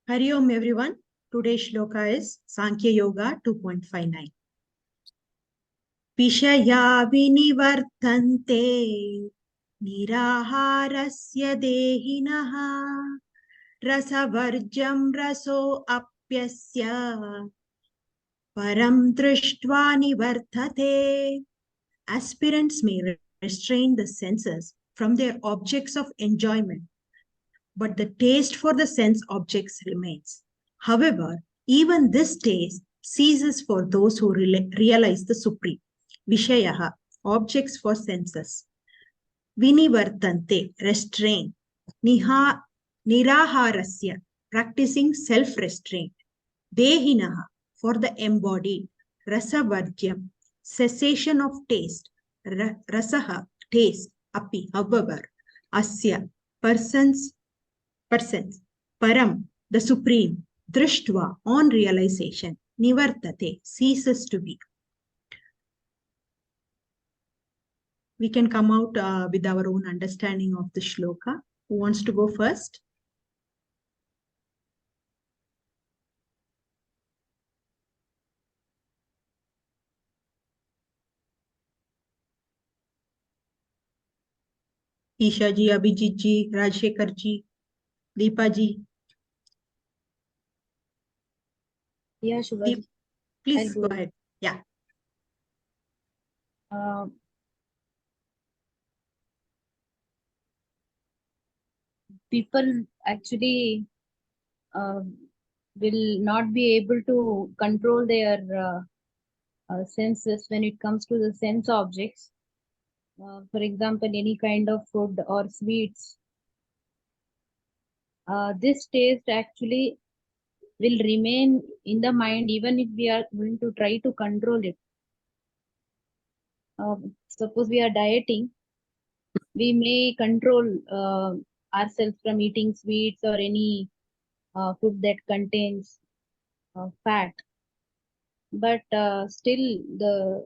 Hari Om everyone. Today's shloka is Sankhya Yoga 2.59. Viṣhayā vinivartante niraharasya dehinaha rasavarjam raso apyasya param drishtva nivartate. Aspirants may restrain the senses from their objects of enjoyment, but the taste for the sense objects remains. However, even this taste ceases for those who realize the supreme. Viṣhayā, objects for senses. Vinivartante, restrain. Niraharasya, practicing self-restraint. Dehinaha, for the embodied. Rasavarjyam, cessation of taste. Rasaha, taste. Api, however. Asya, persons, param, the supreme, drishtva, on realization, nivartate, ceases to be. We can come out with our own understanding of the shloka. Who wants to go first? Isha ji, Abhijit ji, Rajshekhar ji, Deepa ji. Yeah, Shubha. Please go ahead. Yeah. People actually will not be able to control their senses when it comes to the sense objects. For example, any kind of food or sweets. This taste actually will remain in the mind even if we are going to try to control it. Suppose we are dieting, we may control ourselves from eating sweets or any food that contains fat, but still the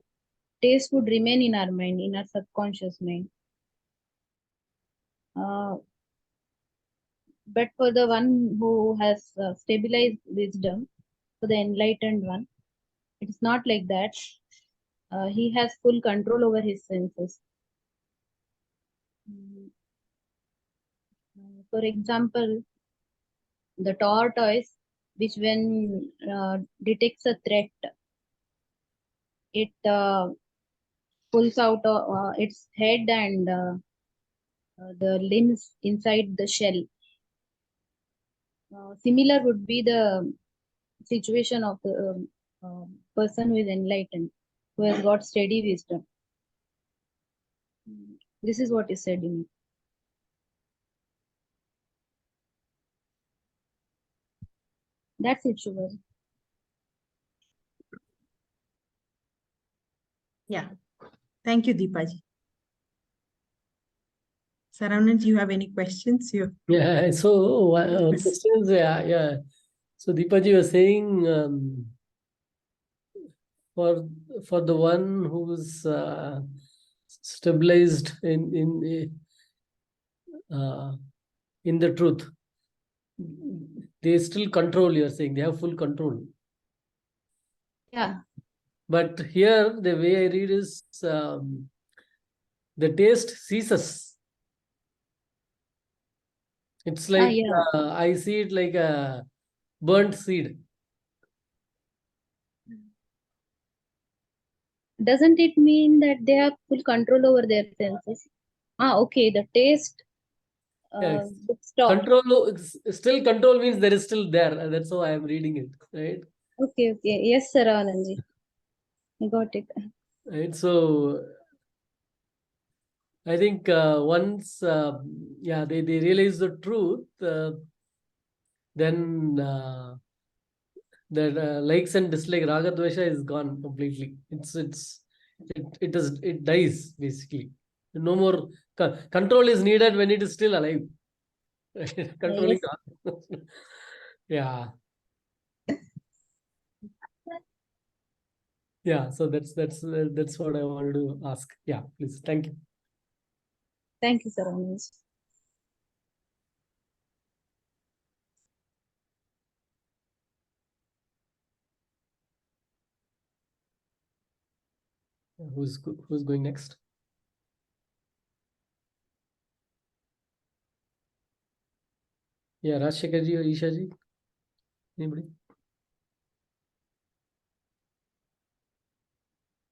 taste would remain in our mind, in our subconscious mind. But for the one who has stabilized wisdom, for the enlightened one, it is not like that. He has full control over his senses. For example, the tortoise, which when detects a threat, it pulls out its head and the limbs inside the shell. Similar would be the situation of the person who is enlightened, who has got steady wisdom. This is what is said in it. That's it, Shubha. Yeah. Thank you, Deepa ji. Saranand, do you have any questions? Yeah, so questions, yeah. So Deepa ji was saying for the one who's stabilized in the truth, they still control. You're saying they have full control. Yeah. But here the way I read is the taste ceases. It's like I see it like a burnt seed. Doesn't it mean that they have full control over their senses? Okay, the taste control, still control means there is still there. That's how I am reading it, right? Okay. Yes, sir, Anandji. I got it. Right, so I think once they realize the truth, then that likes and dislike, raga dvesha is gone completely. It dies basically. No more control is needed when it is still alive. Controlling. Yes. Yeah, so that's what I wanted to ask. Yeah, please. Thank you. Thank you, sir. Who's going next? Yeah, Rajshekhar ji or Isha ji? Anybody?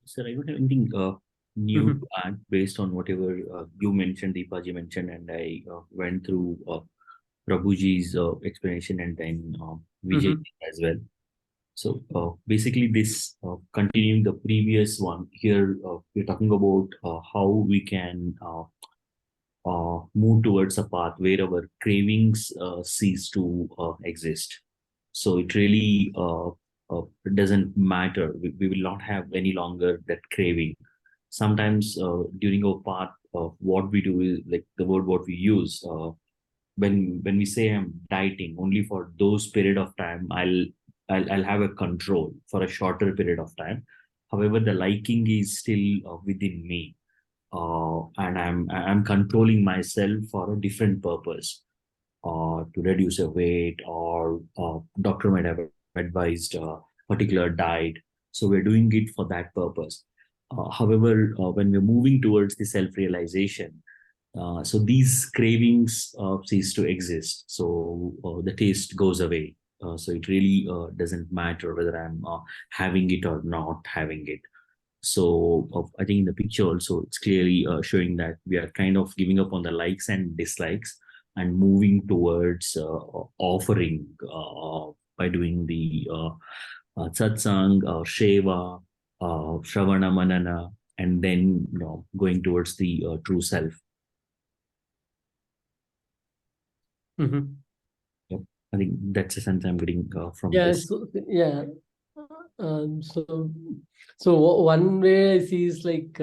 Sir, I don't have anything new to add based on whatever you mentioned, Deepaji mentioned, and I went through Prabhuji's explanation and then Vijay as well. So basically, this continuing the previous one here, we're talking about how we can move towards a path where our cravings cease to exist. So it really it doesn't matter. We will not have any longer that craving. Sometimes during our path, what we do is like the word what we use. When we say I'm dieting, only for those period of time, I'll have a control for a shorter period of time. However, the liking is still within me, and I'm controlling myself for a different purpose, to reduce a weight, or doctor might have advised a particular diet. So we're doing it for that purpose. However, when we're moving towards the self-realization, so these cravings cease to exist. So the taste goes away. So it really doesn't matter whether I'm having it or not having it. So I think in the picture also, it's clearly showing that we are kind of giving up on the likes and dislikes and moving towards offering by doing the satsang, sheva, shravana manana, and then going towards the true self. Yep. I think that's the sense I'm getting from this. So, yeah. So one way I see is like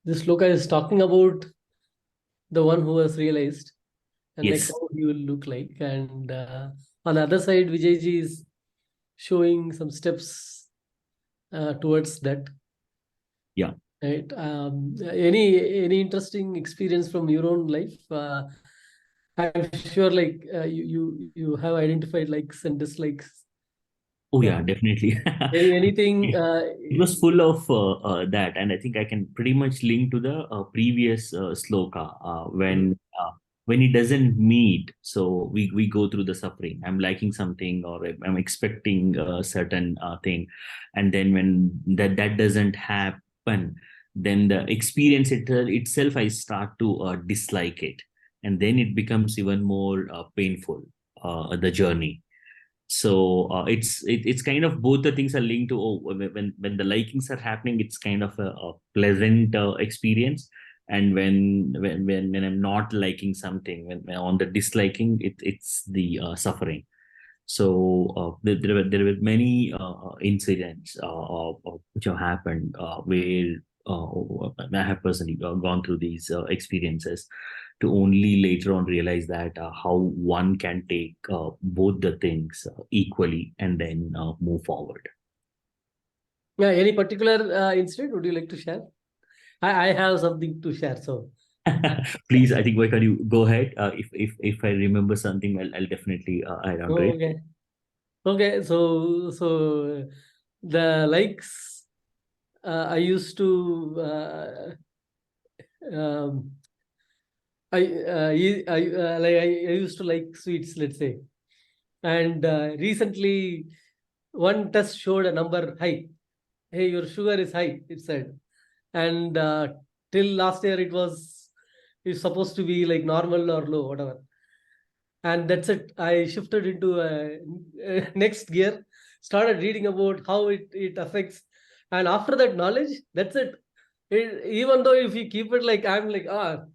this shloka is talking about the one who has realized, and like Yes. how he will look like. And on the other side, Vijayji is showing some steps towards that. Yeah. Right. Any interesting experience from your own life? I'm sure, like you have identified likes and dislikes. Oh yeah, definitely. Anything? It was full of that, and I think I can pretty much link to the previous sloka when it doesn't meet. So we go through the suffering. I'm liking something, or I'm expecting a certain thing, and then when that doesn't happen, then the experience itself I start to dislike it, and then it becomes even more painful. The journey. So it's kind of both the things are linked to, when the likings are happening, it's kind of a pleasant experience, and when I'm not liking something, when on the disliking, it's the suffering. So there were many incidents which have happened where I have personally gone through these experiences, to only later on realize that how one can take both the things equally and then move forward. Yeah, any particular incident would you like to share? I have something to share. So please, I think, why can't you go ahead? If I remember something, I'll definitely add on to it. okay. Okay, so the likes I used to um, I used to like sweets, let's say, and recently one test showed a number high. Hey, your sugar is high, it said, and till last year it's supposed to be like normal or low, whatever. And that's it. I shifted into next gear, started reading about how it affects, and after that knowledge, that's it. Even though if you keep it like, I'm like,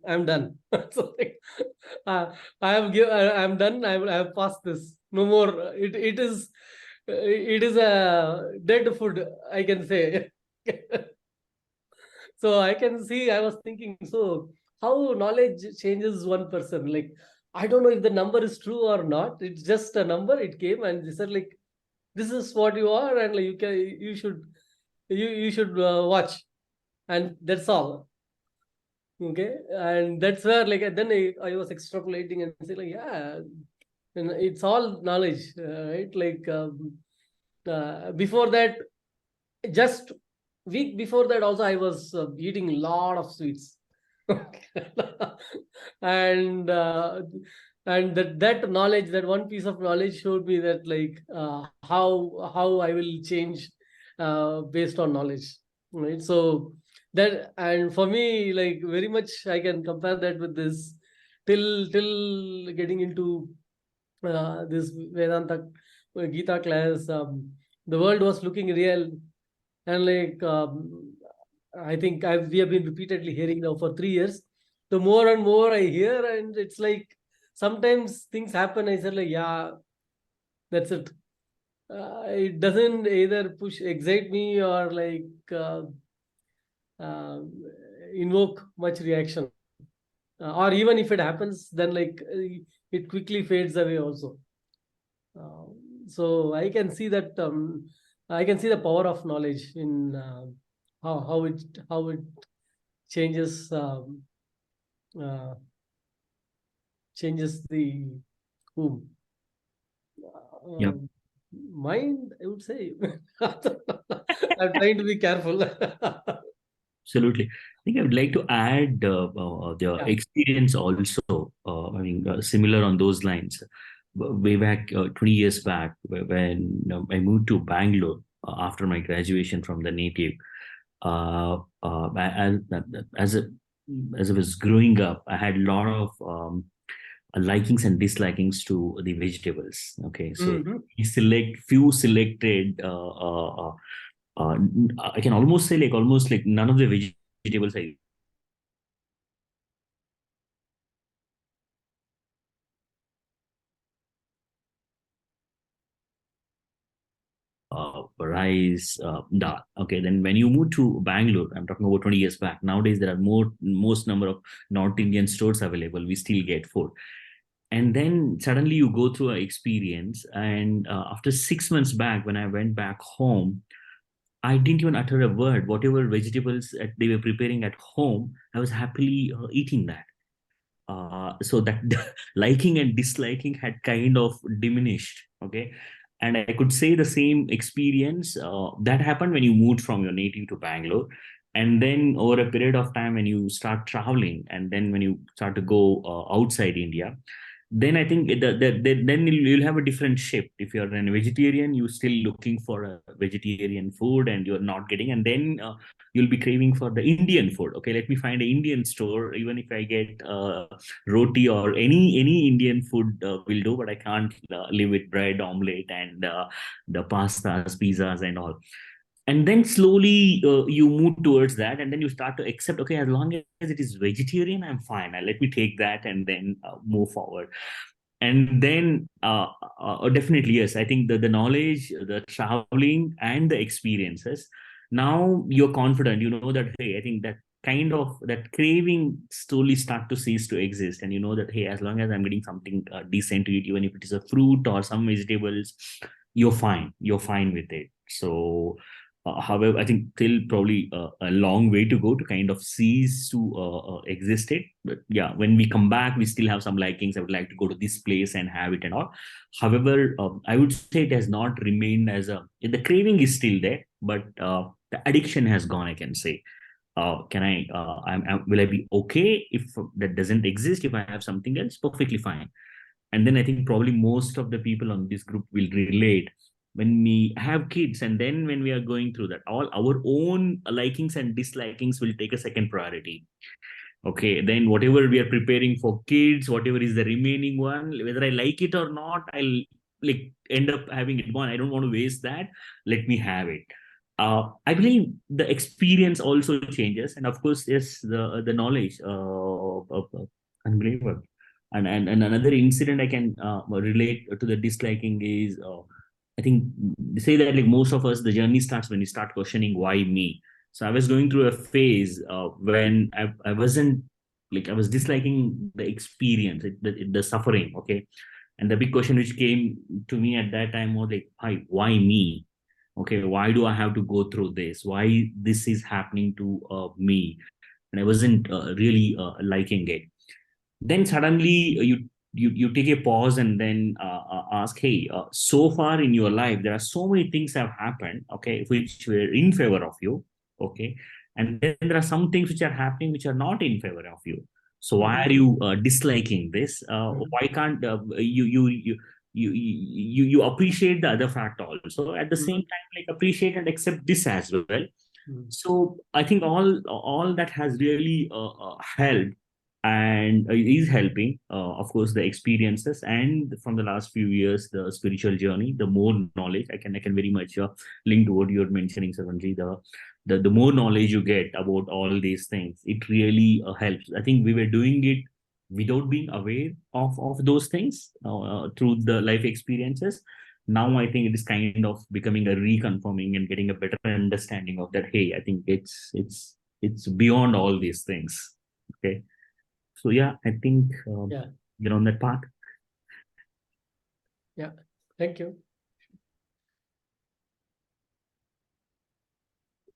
I'm done. So like, I'm done. I have passed this. No more. It is a dead food, I can say. So I can see, I was thinking, so how knowledge changes one person. Like, I don't know if the number is true or not. It's just a number. It came and they said like, this is what you are, and like you should watch, and that's all. Okay, and that's where like then I was extrapolating and say like, yeah, and it's all knowledge, right? Like before that, just week before that also I was eating a lot of sweets. and that knowledge, that one piece of knowledge showed me that how I will change based on knowledge, right? So that, and for me, like, very much I can compare that with this, till getting into this Vedanta Gita class. The world was looking real, and I think we have been repeatedly hearing now for 3 years. The more and more I hear, and it's like sometimes things happen. I said, like, yeah, that's it. It doesn't either excite me or uh, invoke much reaction. Or even if it happens, then it quickly fades away also. Uh, so I can see the power of knowledge in how it changes uh, changes the whom. Yep. Mind, I would say. I'm trying to be careful. Absolutely. I think I would like to add the Yeah. experience also. I mean, similar on those lines. Way back 20 years back, when I moved to Bangalore after my graduation from the native. As, as a as I was growing up, I had a lot of likings and dislikings to the vegetables. Okay, so Mhm. we select few selected. I can almost say almost like none of the vegetables I rice, dal. Okay, then when you move to Bangalore, I'm talking about 20 years back. Nowadays, there are most number of North Indian stores available. We still get food. And then suddenly you go through an experience. And after 6 months back, when I went back home, I didn't even utter a word. Whatever vegetables that they were preparing at home, I was happily eating that. So that liking and disliking had kind of diminished. Okay, and I could say the same experience that happened when you moved from your native to Bangalore, and then over a period of time when you start traveling, and then when you start to go outside India, then I think then you'll have a different shift. If you're a vegetarian, you're still looking for a vegetarian food and you're not getting, and then you'll be craving for the Indian food. Okay, let me find an Indian store. Even if I get roti or any Indian food will do, but I can't live with bread, omelette, and the pastas, pizzas, and all. And then slowly you move towards that, and then you start to accept, okay, as long as it is vegetarian, I'm fine. Let me take that and then move forward. And then definitely, yes, I think the knowledge, the traveling, and the experiences, now you're confident, you know that, hey, I think that kind of that craving slowly start to cease to exist, and you know that, hey, as long as I'm getting something decent to eat, even if it is a fruit or some vegetables, you're fine with it. So however, I think still probably a long way to go to kind of cease to exist it. But yeah, when we come back, we still have some likings. I would like to go to this place and have it and all. However, I would say it has not remained as the craving is still there, but the addiction has gone, I can say. Can I, will I be okay if that doesn't exist? If I have something else, perfectly fine. And then I think probably most of the people on this group will relate when we have kids, and then when we are going through that, all our own likings and dislikings will take a second priority. Okay, then whatever we are preparing for kids, whatever is the remaining one, whether I like it or not, I'll end up having it one. I don't want to waste that. Let me have it. I believe the experience also changes, and of course, yes, the knowledge of unbelievable. And another incident I can relate to the disliking is, I think they say that most of us, the journey starts when you start questioning why me. So I was going through a phase when I wasn't I was disliking the experience, the suffering. Okay, and the big question which came to me at that time was like, why me? Okay, why do I have to go through this? Why this is happening to me? And I wasn't really liking it. Then suddenly you you take a pause and then ask, hey, so far in your life there are so many things have happened, okay, which were in favor of you, okay, and then there are some things which are happening which are not in favor of you. So why are you disliking this? Why can't you appreciate the other fact also at the same time, like appreciate and accept this as well. So I think all that has really helped and is helping, of course, the experiences, and from the last few years the spiritual journey, the more knowledge I can very much link to what you're mentioning, Saranji. The more knowledge you get about all these things, it really helps. I think we were doing it without being aware of those things through the life experiences. Now I think it is kind of becoming a reconfirming and getting a better understanding of that. Hey, I think it's beyond all these things. Okay. So yeah, I think Yeah. you're on that path. Yeah. Thank you.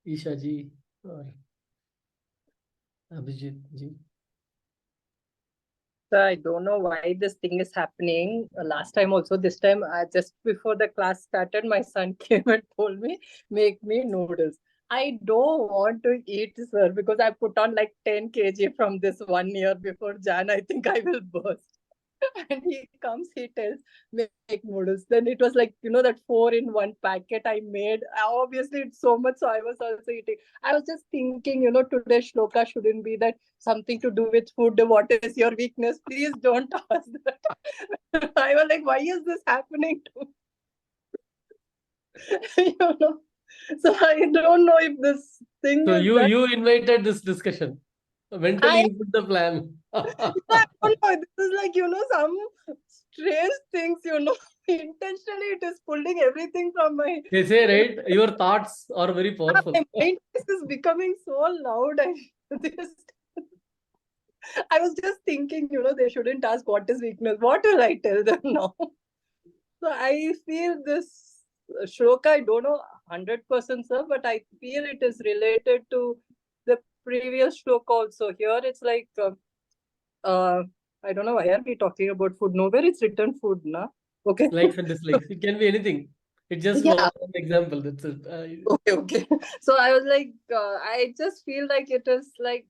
Isha ji or Abhijit ji. So I don't know why this thing is happening. Last time also, this time, just before the class started, my son came and told me, make me noodles. I don't want to eat, sir, because I put on like 10 kg from this 1 year before Jan. I think I will burst. And he comes, he tells, make noodles. Then it was like, that 4-in-1 packet I made. Obviously, it's so much, so I was also eating. I was just thinking, today's shloka shouldn't be that something to do with food. What is your weakness? Please don't ask that. I was like, why is this happening to So I don't know if this thing So is you invited this discussion. Mentally, I you put the plan. I don't know. This is like, some strange things, Intentionally, it is pulling everything from my. They say, right? Your thoughts are very powerful. My mind is becoming so loud. I was just thinking, they shouldn't ask what is weakness. What will I tell them now? So I feel this shloka, I don't know 100%, sir, but I feel it is related to the previous shloka also. Here it's like, I don't know why are we talking about food. Nowhere it's written food, na? Okay. Likes and dislikes. It can be anything. It just Yeah. was an example. That's it. Okay. So I was like, I just feel like it is like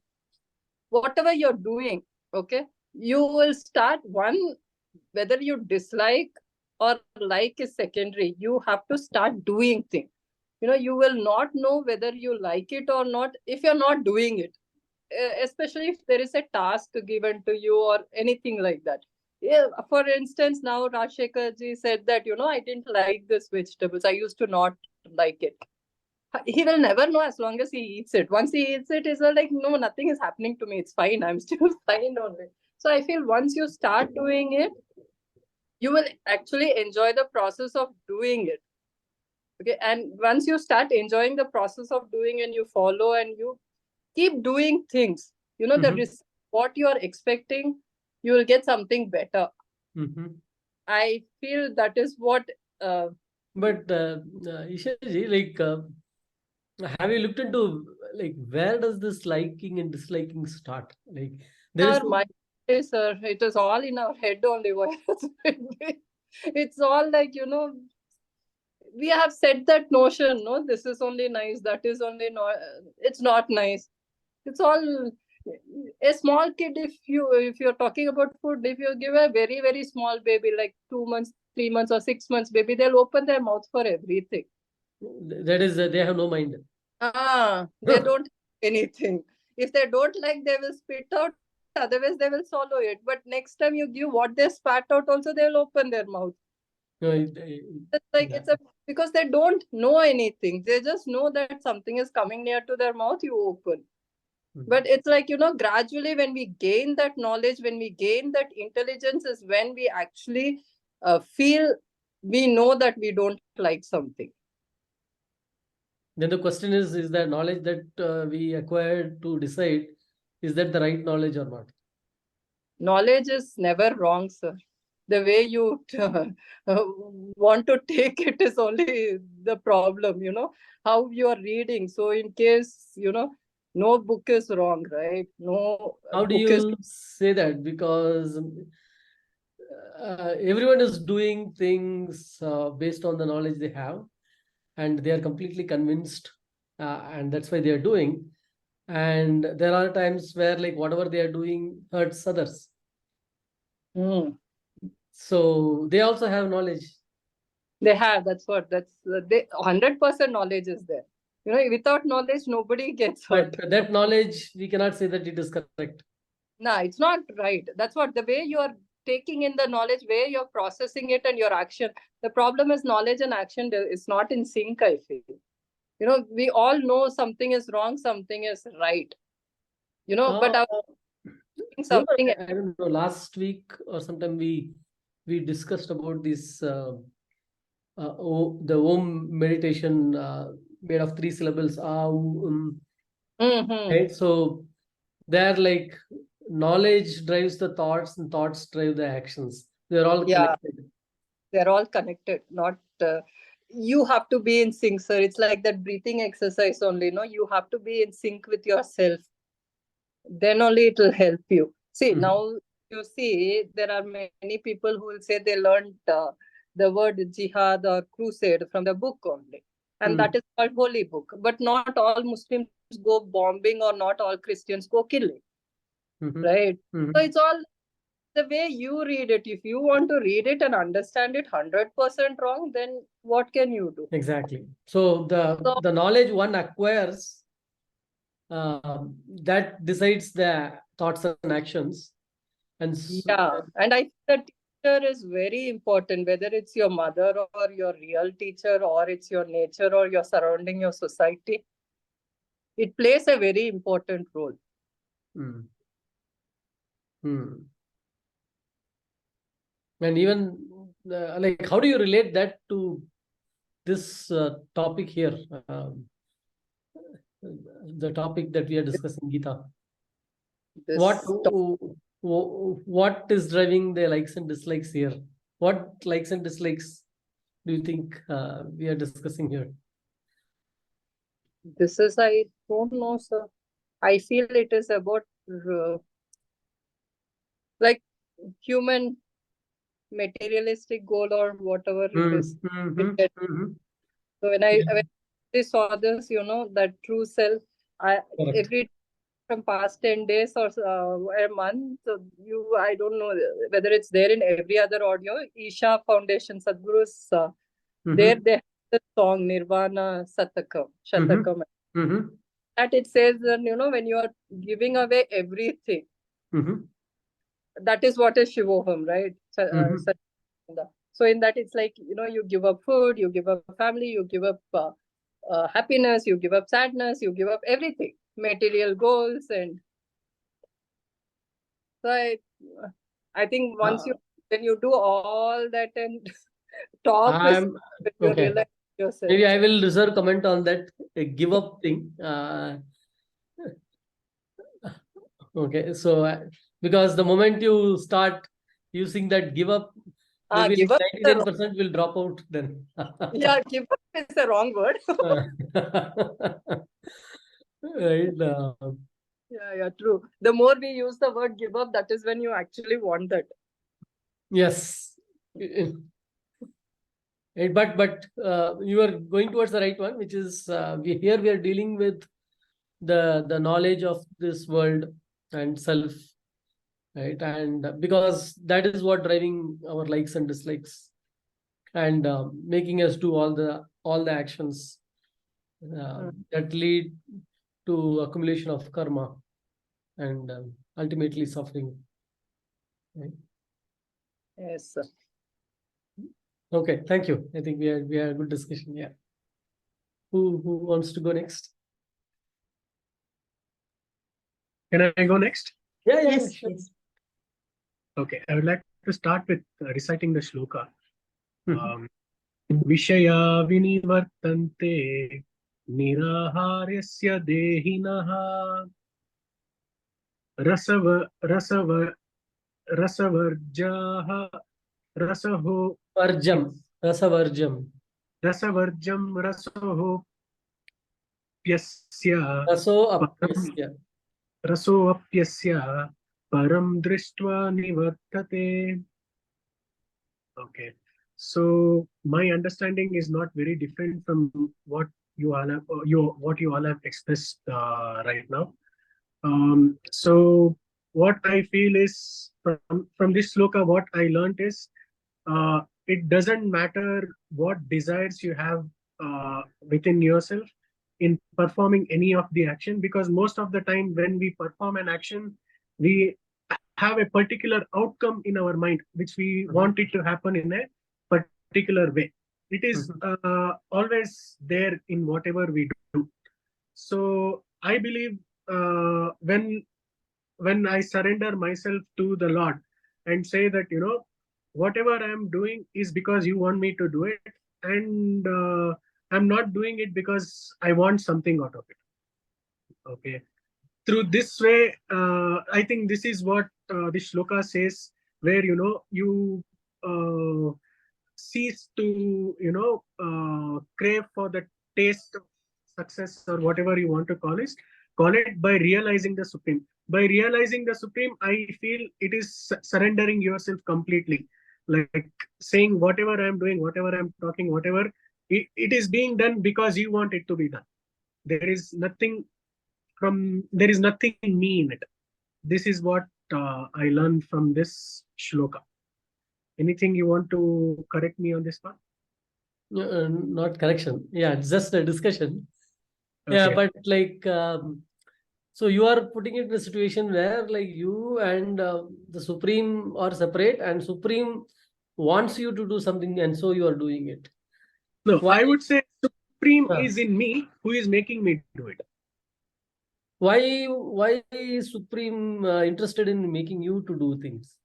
whatever you're doing, okay, you will start whether you dislike or like is secondary. You have to start doing things. You will not know whether you like it or not if you're not doing it. Especially if there is a task given to you or anything like that. Yeah, for instance, now Rajshekhar ji said that, I didn't like this vegetables. I used to not like it. He will never know as long as he eats it. Once he eats it, he's like, no, nothing is happening to me. It's fine. I'm still fine only. So I feel once you start doing it, you will actually enjoy the process of doing it. Okay. And once you start enjoying the process of doing and you follow and you keep doing things, what you are expecting, you will get something better. I feel that is what. But Isha ji, like, have you looked into like where does this liking and disliking start? Like there is Our mind, sir, it is all in our head only. It's all like, we have set that notion, no, this is only nice, that is only it's not nice. It's all a small kid. If you're talking about food, if you give a very, very small baby, like 2 months, 3 months, or 6 months baby, they'll open their mouth for everything. that is they have no mind. They don't anything. If they don't like, they will spit out. Otherwise, they will swallow it. But next time you give what they spat out, also they'll open their mouth. No, It's like because they don't know anything. They just know that something is coming near to their mouth. You open. But it's like, gradually when we gain that knowledge, when we gain that intelligence, is when we actually feel we know that we don't like something. Then the question is that knowledge that we acquired to decide, is that the right knowledge or not? Knowledge is never wrong, sir. The way you want to take it is only the problem, how you are reading. So in case, no book is wrong, right? No How do book is. you say that? Because everyone is doing things based on the knowledge they have, and they are completely convinced, and that's why they are doing. And there are times where like whatever they are doing hurts others. So they also have knowledge. They have, that's 100% knowledge is there. Without knowledge, nobody gets hurt. But that knowledge, we cannot say that it is correct. No, it's not right. That's what the way you are taking in the knowledge, where you're processing it and your action. The problem is knowledge and action is not in sync, I feel. We all know something is wrong, something is right. But something. I don't know. Last week or sometime we discussed about this the Om meditation made of 3 syllables. Right. So there, like, knowledge drives the thoughts and thoughts drive the actions. They're all connected. They're all connected. Not you have to be in sync, sir. It's like that breathing exercise only. You have to be in sync with yourself. Then only it will help you. See, now you see there are many people who will say they learned the word jihad or crusade from the book only. And that is called holy book. But not all Muslims go bombing, or not all Christians go killing. Right? So it's all the way you read it. If you want to read it and understand it 100% wrong, then what can you do? Exactly. So the knowledge one acquires, that decides the thoughts and actions. And and I think the teacher is very important, whether it's your mother or your real teacher, or it's your nature or your surrounding, your society. It plays a very important role. And even like, how do you relate that to this topic here? The topic that we are discussing, Gita. What is driving the likes and dislikes here? What likes and dislikes do you think we are discussing here? This is, I don't know, sir. I feel it is about like human materialistic goal or whatever it is. So when I saw this, that true self, every from past 10 days or a month, I don't know whether it's there in every other audio. Isha Foundation, Sadhguru's, there they have the song Nirvana Shatakam. That it says that, when you are giving away everything, that is what is Shivoham, right? So in that, it's like, you give up food, you give up family, you give up happiness, you give up sadness, you give up everything, material goals. And so I think once when you do all that and talk with you, realize yourself. Maybe I will reserve comment on that give up thing. Okay, so because the moment you start using that give up, maybe 99% will drop out then. Yeah, give up is the wrong word. Right. Yeah, true. The more we use the word give up, that is when you actually want that. Yes. But you are going towards the right one, which is here we are dealing with the knowledge of this world and self, right? And because that is what driving our likes and dislikes, and making us do all the actions that lead to accumulation of karma and ultimately suffering. Right? Yes, sir. Okay, thank you. I think we had a good discussion. Yeah. Who wants to go next? Can I go next? Yeah, Yes, sure. yes. Okay, I would like to start with reciting the shloka. Vishaya vinivartante niraharyasya dehinaha rasavarjaha rasaho Rasavarjam rasoho apyasya param drishtva nivartate. Okay. So my understanding is not very different from what you all have, what you all have expressed right now. So what I feel is from this sloka, what I learned is it doesn't matter what desires you have within yourself in performing any of the action, because most of the time when we perform an action, we have a particular outcome in our mind which we want it to happen in a particular way. It is always there in whatever we do. So I believe when I surrender myself to the Lord and say that, whatever I'm doing is because you want me to do it, and I'm not doing it because I want something out of it. Okay. Through this way, I think this is what this shloka says, where, you cease to, crave for the taste of success or whatever you want to call it by realizing the Supreme. By realizing the Supreme, I feel it is surrendering yourself completely. Like saying whatever I'm doing, whatever I'm talking, whatever, it is being done because you want it to be done. There is nothing me in it. This is what I learned from this shloka. Anything you want to correct me on this part? Not correction. Yeah, it's just a discussion. Yeah, Okay. but like, so you are putting it in a situation where like you and the Supreme are separate, and Supreme wants you to do something, and so you are doing it. No, Why? I would say Supreme Huh. is in me who is making me do it. Why is Supreme interested in making you to do things?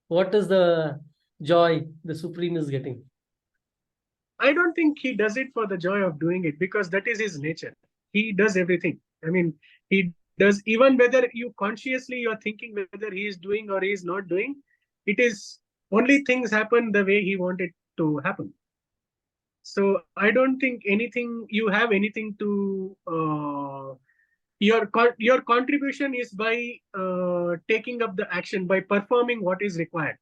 What is the joy the Supreme is getting? I don't think he does it for the joy of doing it, because that is his nature. He does everything. I mean, he does, even whether you consciously you're thinking whether he is doing or he is not doing, it is only things happen the way he wanted to happen. So I don't think you have anything to your contribution is by taking up the action, by performing what is required.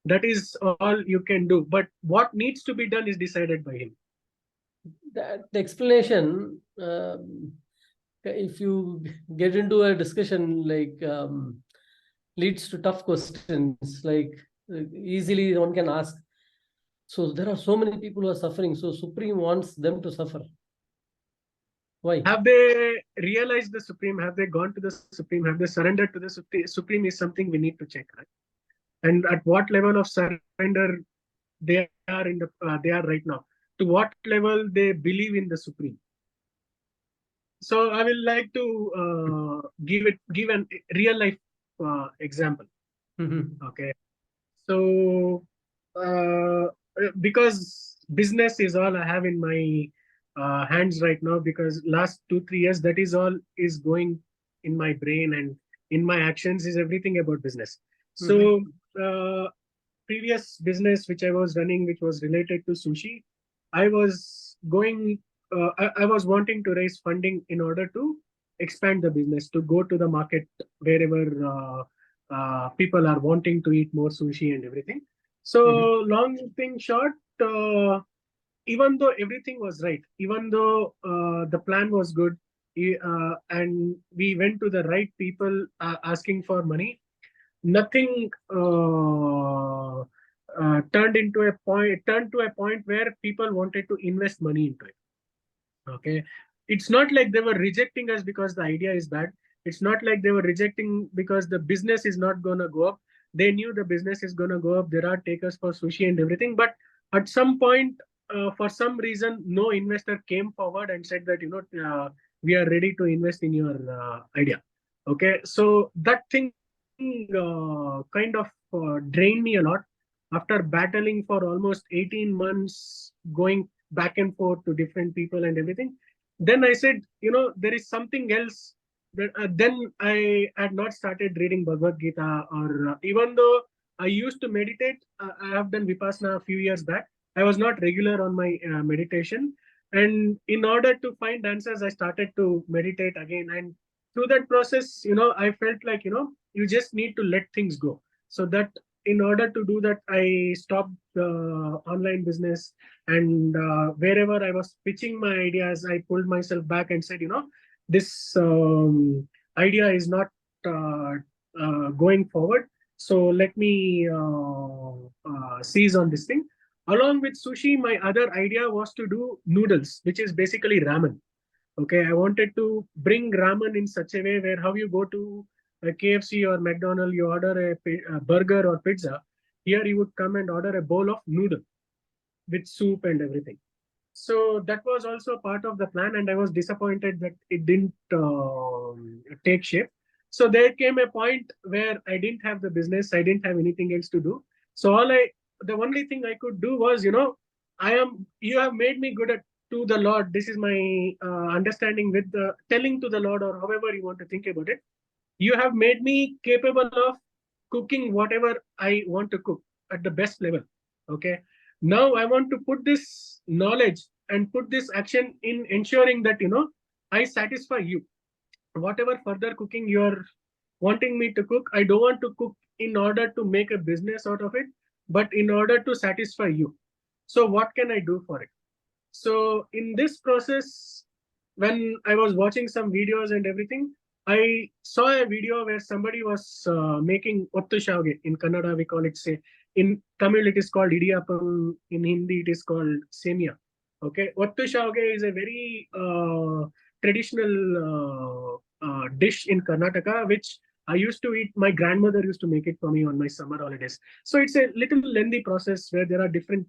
That is all you can do, but what needs to be done is decided by him. The explanation, if you get into a discussion, like leads to tough questions. Like easily one can ask, so there are so many people who are suffering, so Supreme wants them to suffer. Why? Have they realized the Supreme? Have they gone to the Supreme? Have they surrendered to the Supreme? Supreme is something we need to check, right? And at what level of surrender they are they are right now? To what level they believe in the Supreme? So I will like to give a real life example. Okay. So because business is all I have in my hands right now, because last 2-3 years that is all is going in my brain and in my actions is everything about business. So previous business which I was running, which was related to sushi, I was going I was wanting to raise funding in order to expand the business, to go to the market wherever people are wanting to eat more sushi and everything. So long thing short, even though everything was right, even though the plan was good, and we went to the right people asking for money, nothing turned to a point where people wanted to invest money into it. Okay. It's not like they were rejecting us because the idea is bad. It's not like they were rejecting because the business is not going to go up. They knew the business is going to go up. There are takers for sushi and everything. But at some point, for some reason, no investor came forward and said that, we are ready to invest in your idea. Okay. So that thing kind of drained me a lot. After battling for almost 18 months, going back and forth to different people and everything, then I said, there is something else. That then I had not started reading Bhagavad Gita, or even though I used to meditate, I have done Vipassana a few years back. I was not regular on my meditation, and in order to find answers, I started to meditate again. And through that process, I felt like, you just need to let things go, so that in order to do that, I stopped online business, and wherever I was pitching my ideas, I pulled myself back and said, this idea is not going forward. So let me seize on this thing. Along with sushi, my other idea was to do noodles, which is basically ramen. Okay, I wanted to bring ramen in such a way where how you go to a KFC or McDonald's, you order a burger or pizza. Here you would come and order a bowl of noodle with soup and everything. So that was also part of the plan, and I was disappointed that it didn't take shape. So there came a point where I didn't have the business, I didn't have anything else to do. So the only thing I could do was, you have made me good at to the Lord. This is my understanding with the telling to the Lord, or however you want to think about it. You have made me capable of cooking whatever I want to cook at the best level. Okay. Now I want to put this knowledge and put this action in ensuring that, I satisfy you. Whatever further cooking you're wanting me to cook, I don't want to cook in order to make a business out of it, but in order to satisfy you. So what can I do for it? So in this process, when I was watching some videos and everything, I saw a video where somebody was making ottu shavge. In Kannada, we call it say. In Tamil, it is called idiyappam. In Hindi, it is called semia. Okay, ottu shavge is a very traditional dish in Karnataka, which I used to eat. My grandmother used to make it for me on my summer holidays. So it's a little lengthy process where there are different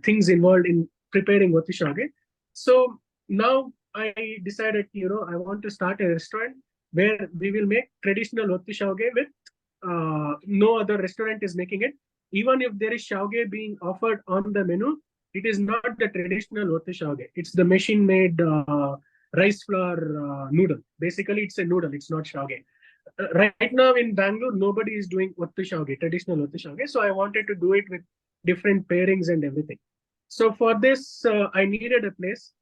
things involved in preparing ottu shavge. So now I decided, I want to start a restaurant where we will make traditional ottu shavge with no other restaurant is making it. Even if there is shavge being offered on the menu, it is not the traditional ottu shavge. It's the machine-made rice flour noodle. Basically, it's a noodle. It's not shavge. Right now in Bangalore, nobody is doing ottu shavge, traditional ottu shavge. So I wanted to do it with different pairings and everything. So for this, I needed a place.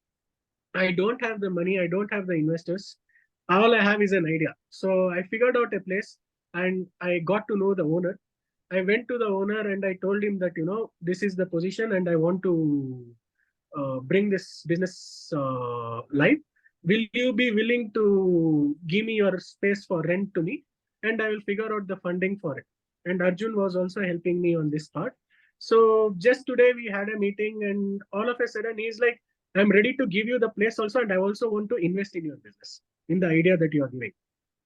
I don't have the money. I don't have the investors. All I have is an idea. So I figured out a place, and I got to know the owner. I went to the owner and I told him that, this is the position and I want to bring this business live. Will you be willing to give me your space for rent to me? And I will figure out the funding for it. And Arjun was also helping me on this part. So just today we had a meeting, and all of a sudden he's like, I'm ready to give you the place also, and I also want to invest in your business, in the idea that you are giving.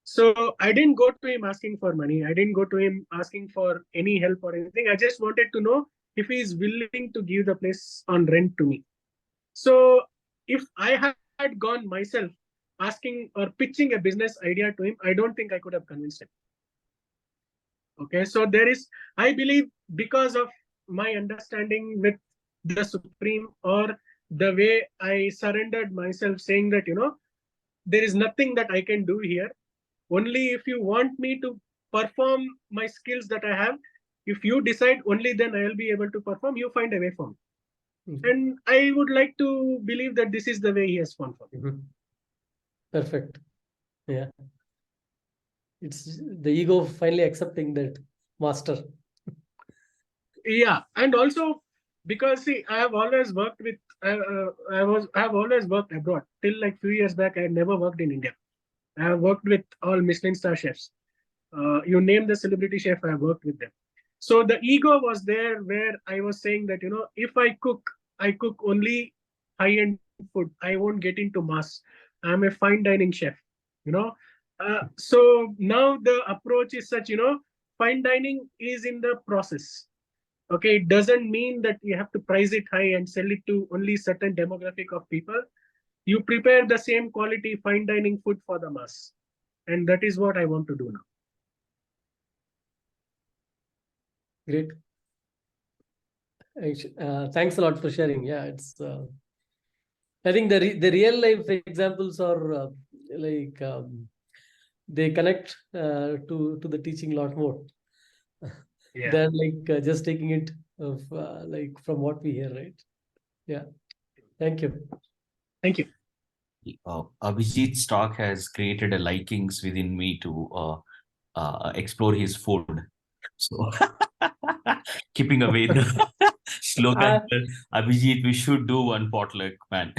So I didn't go to him asking for money. I didn't go to him asking for any help or anything. I just wanted to know if he is willing to give the place on rent to me. So if I had gone myself asking or pitching a business idea to him, I don't think I could have convinced him. Okay, so I believe, because of my understanding with the Supreme, or the way I surrendered myself, saying that, there is nothing that I can do here. Only if you want me to perform my skills that I have, if you decide, only then I will be able to perform. You find a way for me. Mm-hmm. And I would like to believe that this is the way he has found for me. Mm-hmm. Perfect. Yeah. It's the ego finally accepting that master. Yeah. And also, because see, I have always worked with, I have always worked abroad. Till like few years back, I had never worked in India. I have worked with all Michelin star chefs. You name the celebrity chef, I have worked with them. So the ego was there, where I was saying that, if I cook only high-end food. I won't get into mass. I'm a fine dining chef, So now the approach is such, fine dining is in the process. Okay, it doesn't mean that you have to price it high and sell it to only certain demographic of people. You prepare the same quality fine dining food for the mass. And that is what I want to do now. Great. Thanks a lot for sharing. Yeah, it's. I think the real life examples are they connect to the teaching a lot more than just taking it from what we hear, right? Yeah. Thank you. Thank you. Abhijit's talk has created a likings within me to explore his food. So keeping away the Shloka, Abhijit, we should do one potluck, man.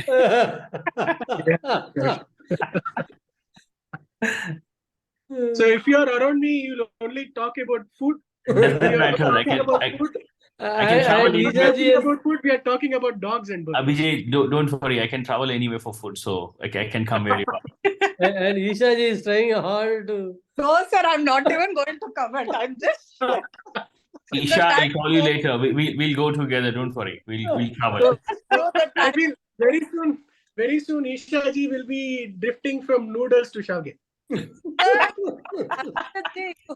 So if you are around me, you'll only talk about food. Doesn't When you are matter. talking about food, I can travel when we are anywhere. talking about food, we are talking about dogs and birds. Abhijit, don't worry. I can travel anywhere for food, so I can come where you are. And Isha ji is trying hard to. No, sir, I'm not even going to comment. I'm just. Isha, I'll call you later. We'll go together. Don't worry. We'll travel. So the I time feel very soon, Isha ji will be drifting from noodles to shage. you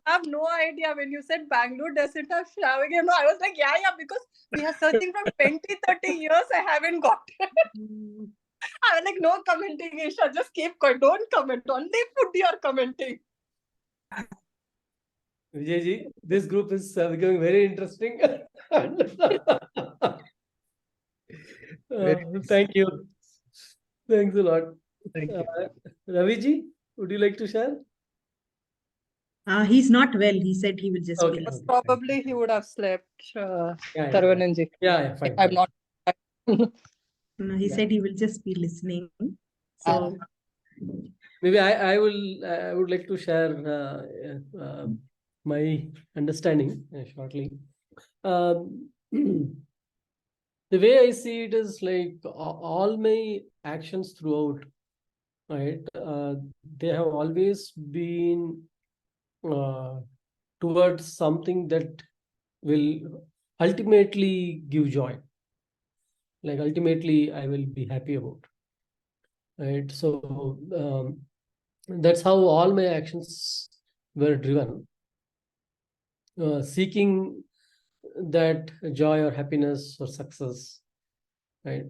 have no idea when you said Bangalore doesn't have showering. You know, I was like, yeah, because we are searching from 20-30 years. I haven't got it. I was like, no commenting, Isha. Just keep quiet. Don't comment. Only food you are commenting. Vijay ji, this group is becoming very interesting. Thank you. Thanks a lot. Thank you. Ravi ji, would you like to share? He's not well. He said he will just Okay. be listening. Probably he would have slept. Yeah, Tarvananji. yeah, fine. I'm not. No, he said he will just be listening. So Maybe I would like to share my understanding shortly. The way I see it is like all my actions throughout, right? They have always been towards something that will ultimately give joy. Like ultimately, I will be happy about. Right. So that's how all my actions were driven, seeking that joy or happiness or success, right?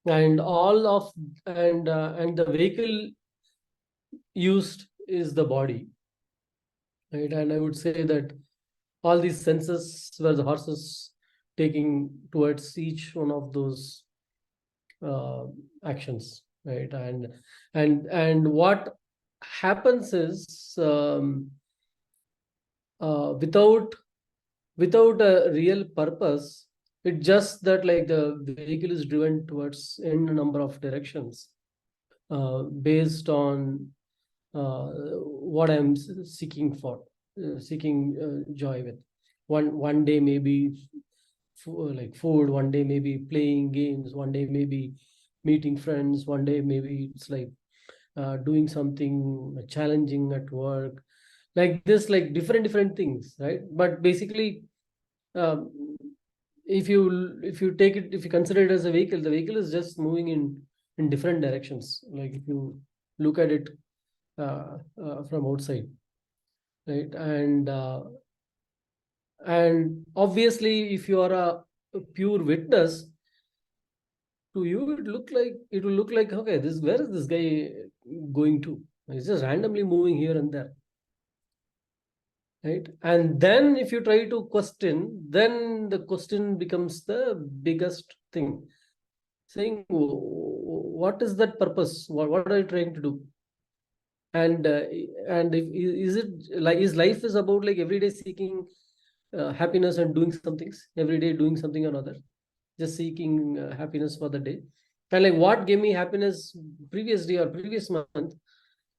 And the vehicle used is the body, right? And I would say that all these senses were the horses taking towards each one of those actions, right? And what happens is without a real purpose, it's just that like the vehicle is driven towards n number of directions based on what I'm seeking for, seeking joy with. One day maybe like food, one day maybe playing games, one day maybe meeting friends, one day maybe it's like doing something challenging at work, like this, like different things, right? But basically if you take it, if you consider it as a vehicle, the vehicle is just moving in different directions, like if you look at it from outside, right? And obviously if you are a pure witness, to you it will look like, okay, where is this guy going to? He's just randomly moving here and there, right? And then if you try to question, then the question becomes the biggest thing, saying, what is that purpose? What are you trying to do? And is it like, is life is about like every day seeking happiness and doing some things, every day doing something or another, just seeking happiness for the day? And like what gave me happiness previous day or previous month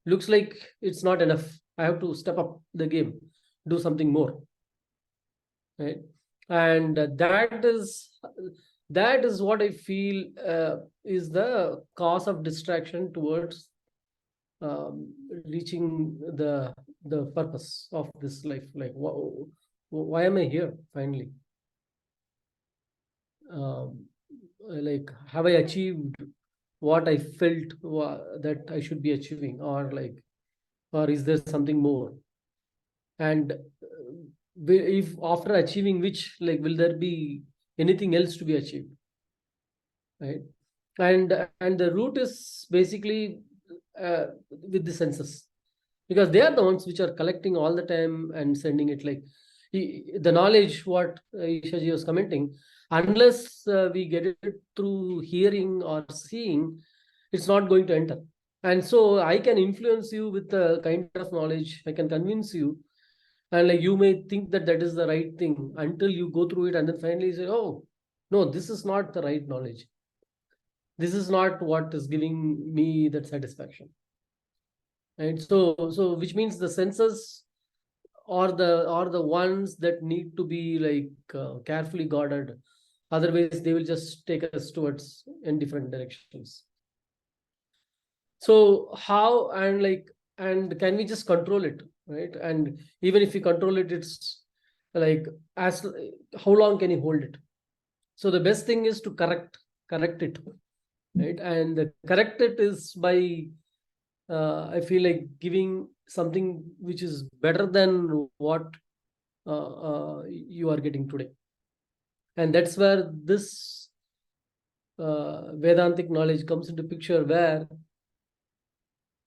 looks like it's not enough. I have to step up the game, do something more, right? And that is what I feel is the cause of distraction towards reaching the purpose of this life. Like why am I here finally? Like, have I achieved what I felt that I should be achieving, or is there something more? And if after achieving which, like, will there be anything else to be achieved, right? And the root is basically with the senses, because they are the ones which are collecting all the time and sending it, like the knowledge what Ishaji was commenting, unless we get it through hearing or seeing, it's not going to enter. And so I can influence you with the kind of knowledge, I can convince you, And like you may think that that is the right thing until you go through it, and then finally you say, oh, no, this is not the right knowledge. This is not what is giving me that satisfaction. Right? So which means the senses are the ones that need to be like carefully guarded. Otherwise, they will just take us towards in different directions. So how and can we just control it, right? And even if we control it, it's like how long can you hold it? So the best thing is to correct it, right? And correct it is by I feel like giving something which is better than what you are getting today. And that's where this Vedantic knowledge comes into picture, where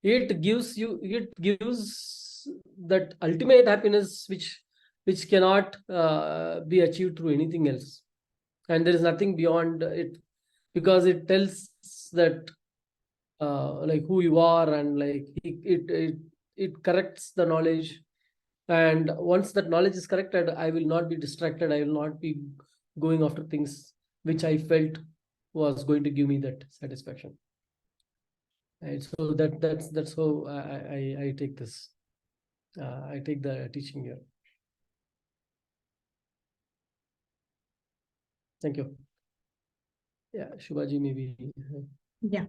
it gives that ultimate happiness which cannot be achieved through anything else. And there is nothing beyond it, because it tells that like who you are, and like it corrects the knowledge. And once that knowledge is corrected, I will not be distracted. I will not be going after things which I felt was going to give me that satisfaction. Right? So that's how I take this. I take the teaching here. Thank you. Yeah, Shubhaji, maybe. Yeah.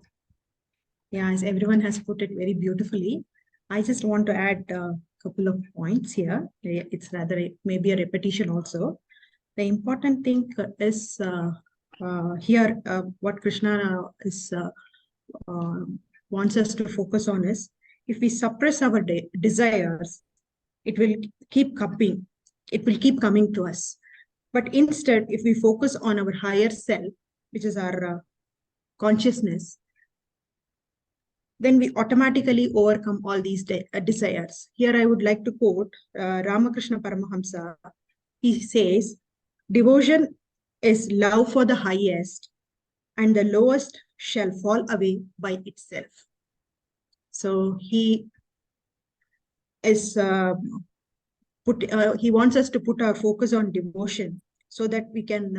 Yeah, as everyone has put it very beautifully, I just want to add a couple of points here. It's rather maybe a repetition also. The important thing is here what Krishna is wants us to focus on is, if we suppress our desires, it will keep coming. It will keep coming to us. But instead, if we focus on our higher self, which is our consciousness, then we automatically overcome all these desires. Here I would like to quote Ramakrishna Paramahamsa. He says, devotion is love for the highest, and the lowest shall fall away by itself. So he is he wants us to put our focus on devotion so that we can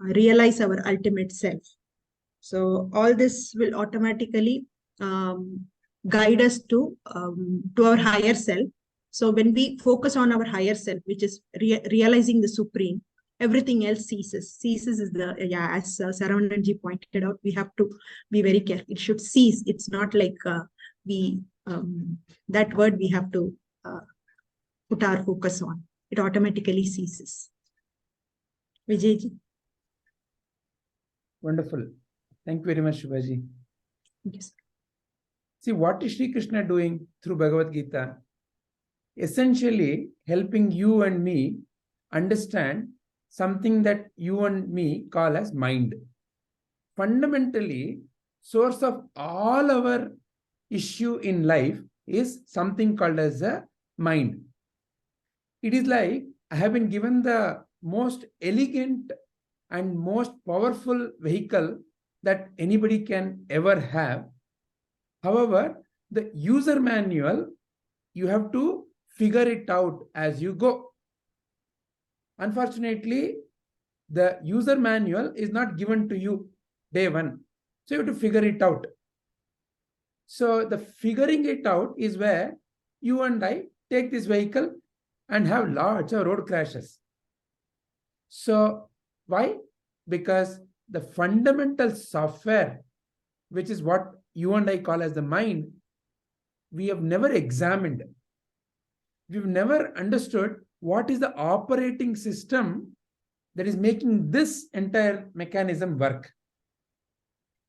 realize our ultimate self. So all this will automatically guide us to our higher self. So when we focus on our higher self, which is realizing the supreme, everything else ceases. Ceases is the, as Saravananji pointed out, we have to be very careful. It should cease. It's not like that word we have to put our focus on. It automatically ceases. Vijayji. Wonderful. Thank you very much, Shubhaji. Yes. See, what is Sri Krishna doing through Bhagavad Gita? Essentially helping you and me understand something that you and me call as mind. Fundamentally, source of all our issue in life is something called as a mind. It is like I have been given the most elegant and most powerful vehicle that anybody can ever have. However, the user manual, you have to figure it out as you go. Unfortunately, the user manual is not given to you day one. So you have to figure it out. So the figuring it out is where you and I take this vehicle and have lots of road crashes. So why? Because the fundamental software, which is what you and I call as the mind, we have never examined. We've never understood what is the operating system that is making this entire mechanism work.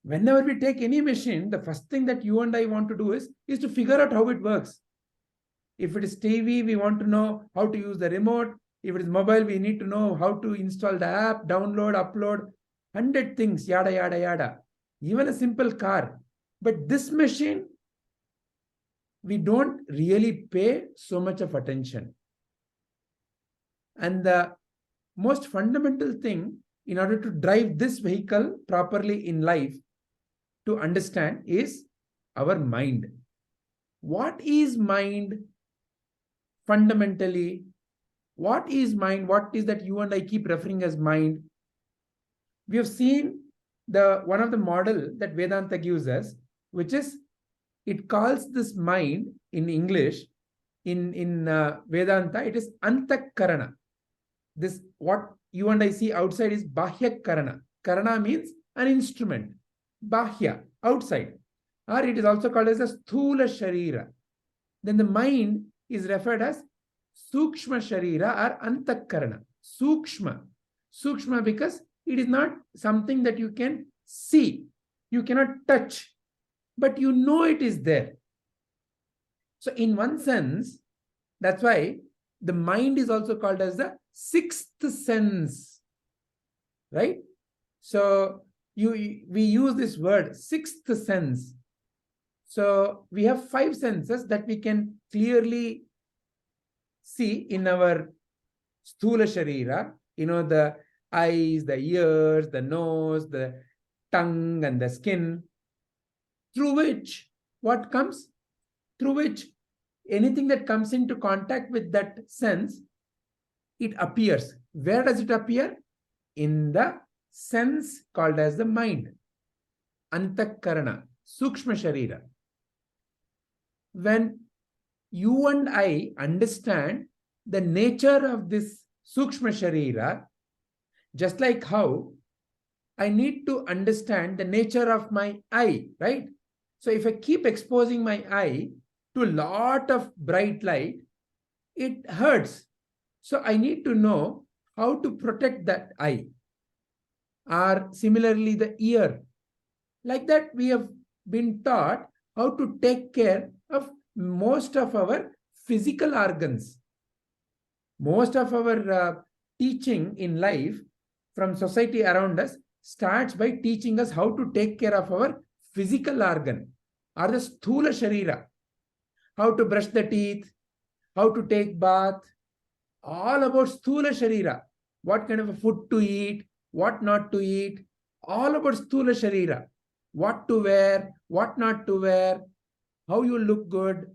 Whenever we take any machine, the first thing that you and I want to do is to figure out how it works. If it is TV, we want to know how to use the remote. If it is mobile, we need to know how to install the app, download, upload, 100 things, yada, yada, yada. Even a simple car. But this machine, we don't really pay so much of attention. And the most fundamental thing in order to drive this vehicle properly in life to understand is our mind. What is mind? fundamentally, what is mind? What is that you and I keep referring as mind? We have seen one of the model that Vedanta gives us, which is, it calls this mind in English, in Vedanta, it is antakarana. This, what you and I see outside, is bahya karana. Karana means an instrument. Bahya, outside. Or it is also called as a sthula sharira. Then the mind is referred as sukshma sharira or antakarana. Sukshma. Sukshma because it is not something that you can see. You cannot touch. But you know it is there. So in one sense, that's why the mind is also called as the sixth sense. Right? So we use this word, sixth sense. So we have 5 senses that we can clearly see in our sthula sharira. The eyes, the ears, the nose, the tongue, and the skin. Through which, what comes? Through which anything that comes into contact with that sense, it appears. Where does it appear? In the sense called as the mind. Antakarana, sukshma sharira. When you and I understand the nature of this sukshma sharira, just like how I need to understand the nature of my eye, right? So if I keep exposing my eye to a lot of bright light, it hurts. So I need to know how to protect that eye. Or similarly, the ear. Like that, we have been taught how to take care of most of our physical organs. Most of our teaching in life from society around us starts by teaching us how to take care of our physical organ, or the sthula sharira. How to brush the teeth, how to take bath, all about sthula sharira. What kind of a food to eat, what not to eat, all about sthula sharira. What to wear, what not to wear, how you look good,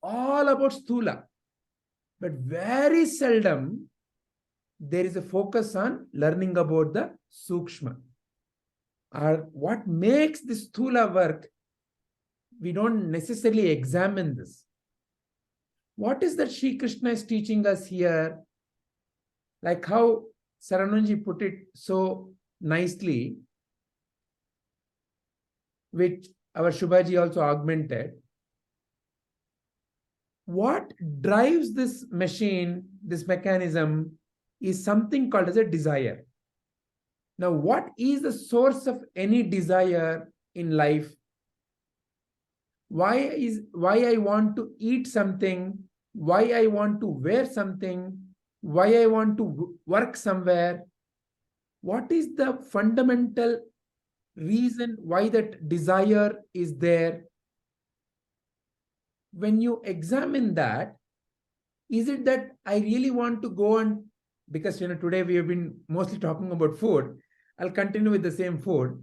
all about sthula. But very seldom there is a focus on learning about the sukshma. Or what makes this sthula work, we don't necessarily examine this. What is that Sri Krishna is teaching us here? Like how Sarananji put it so nicely, which our Shubhaji also augmented. What drives this machine, this mechanism, is something called as a desire. Now, what is the source of any desire in life? Why I want to eat something, why I want to wear something, why I want to work somewhere? What is the fundamental reason why that desire is there? When you examine that, is it that I really want to go and, because today we have been mostly talking about food, I'll continue with the same food.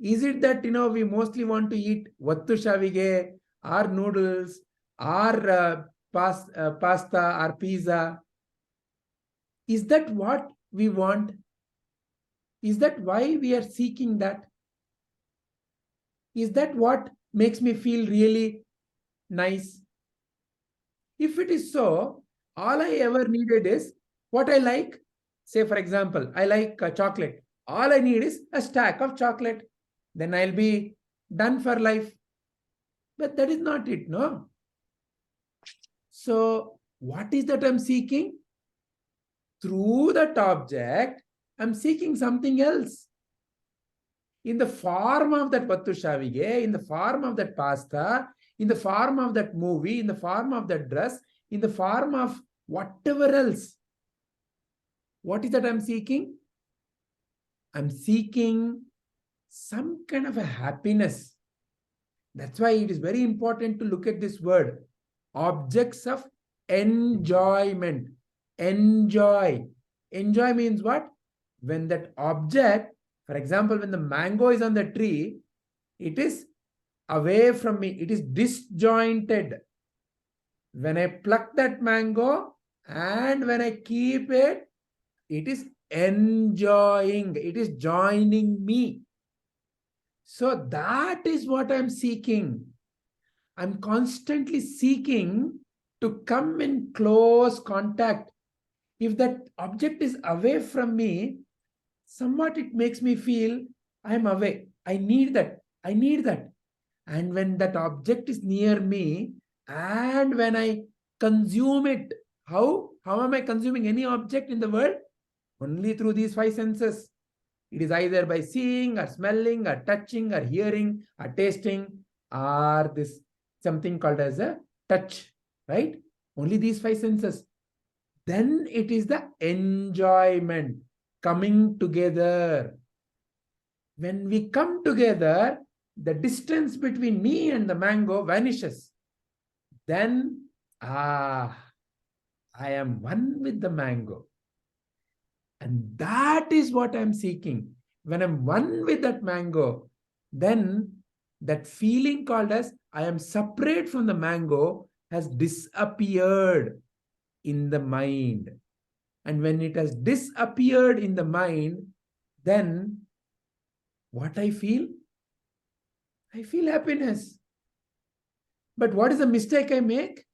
Is it that we mostly want to eat vattu shavige, or noodles, or pasta, or pizza? Is that what we want? Is that why we are seeking that? Is that what makes me feel really nice? If it is so, all I ever needed is what I like. Say, for example, I like chocolate. All I need is a stack of chocolate. Then I'll be done for life. But that is not it, no? So, what is that I'm seeking? Through that object, I'm seeking something else. In the form of that vattu shavige, in the form of that pasta, in the form of that movie, in the form of that dress, in the form of whatever else. What is that I'm seeking? I'm seeking some kind of a happiness. That's why it is very important to look at this word. Objects of enjoyment. Enjoy. Enjoy means what? When that object, for example, when the mango is on the tree, it is away from me. It is disjointed. When I pluck that mango and when I keep it, it is enjoying, it is joining me. So that is what I'm seeking. I'm constantly seeking to come in close contact. If that object is away from me, somewhat it makes me feel I'm away. I need that. I need that. And when that object is near me, and when I consume it, how am I consuming any object in the world? Only through these five senses. It is either by seeing or smelling or touching or hearing or tasting, or this something called as a touch, right? Only these five senses. Then it is the enjoyment coming together. When we come together, the distance between me and the mango vanishes. Then, I am one with the mango. And that is what I'm seeking. When I'm one with that mango, then that feeling called as I am separate from the mango has disappeared in the mind. And when it has disappeared in the mind, then what I feel? I feel happiness. But what is the mistake I make?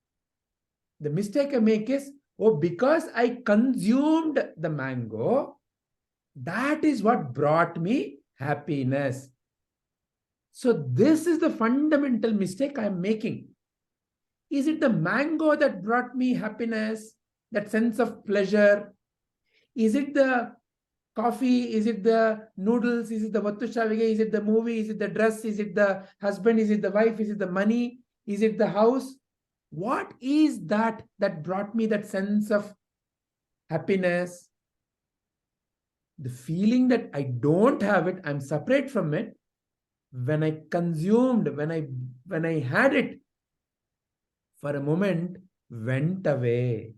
The mistake I make is, oh, because I consumed the mango, that is what brought me happiness. So this is the fundamental mistake I am making. Is it the mango that brought me happiness, that sense of pleasure? Is it the coffee? Is it the noodles? Is it the vattu shavige? Is it the movie? Is it the dress? Is it the husband? Is it the wife? Is it the money? Is it the house? What is that brought me that sense of happiness? The feeling that I don't have it, I'm separate from it. When I consumed, when I had it, for a moment, went away.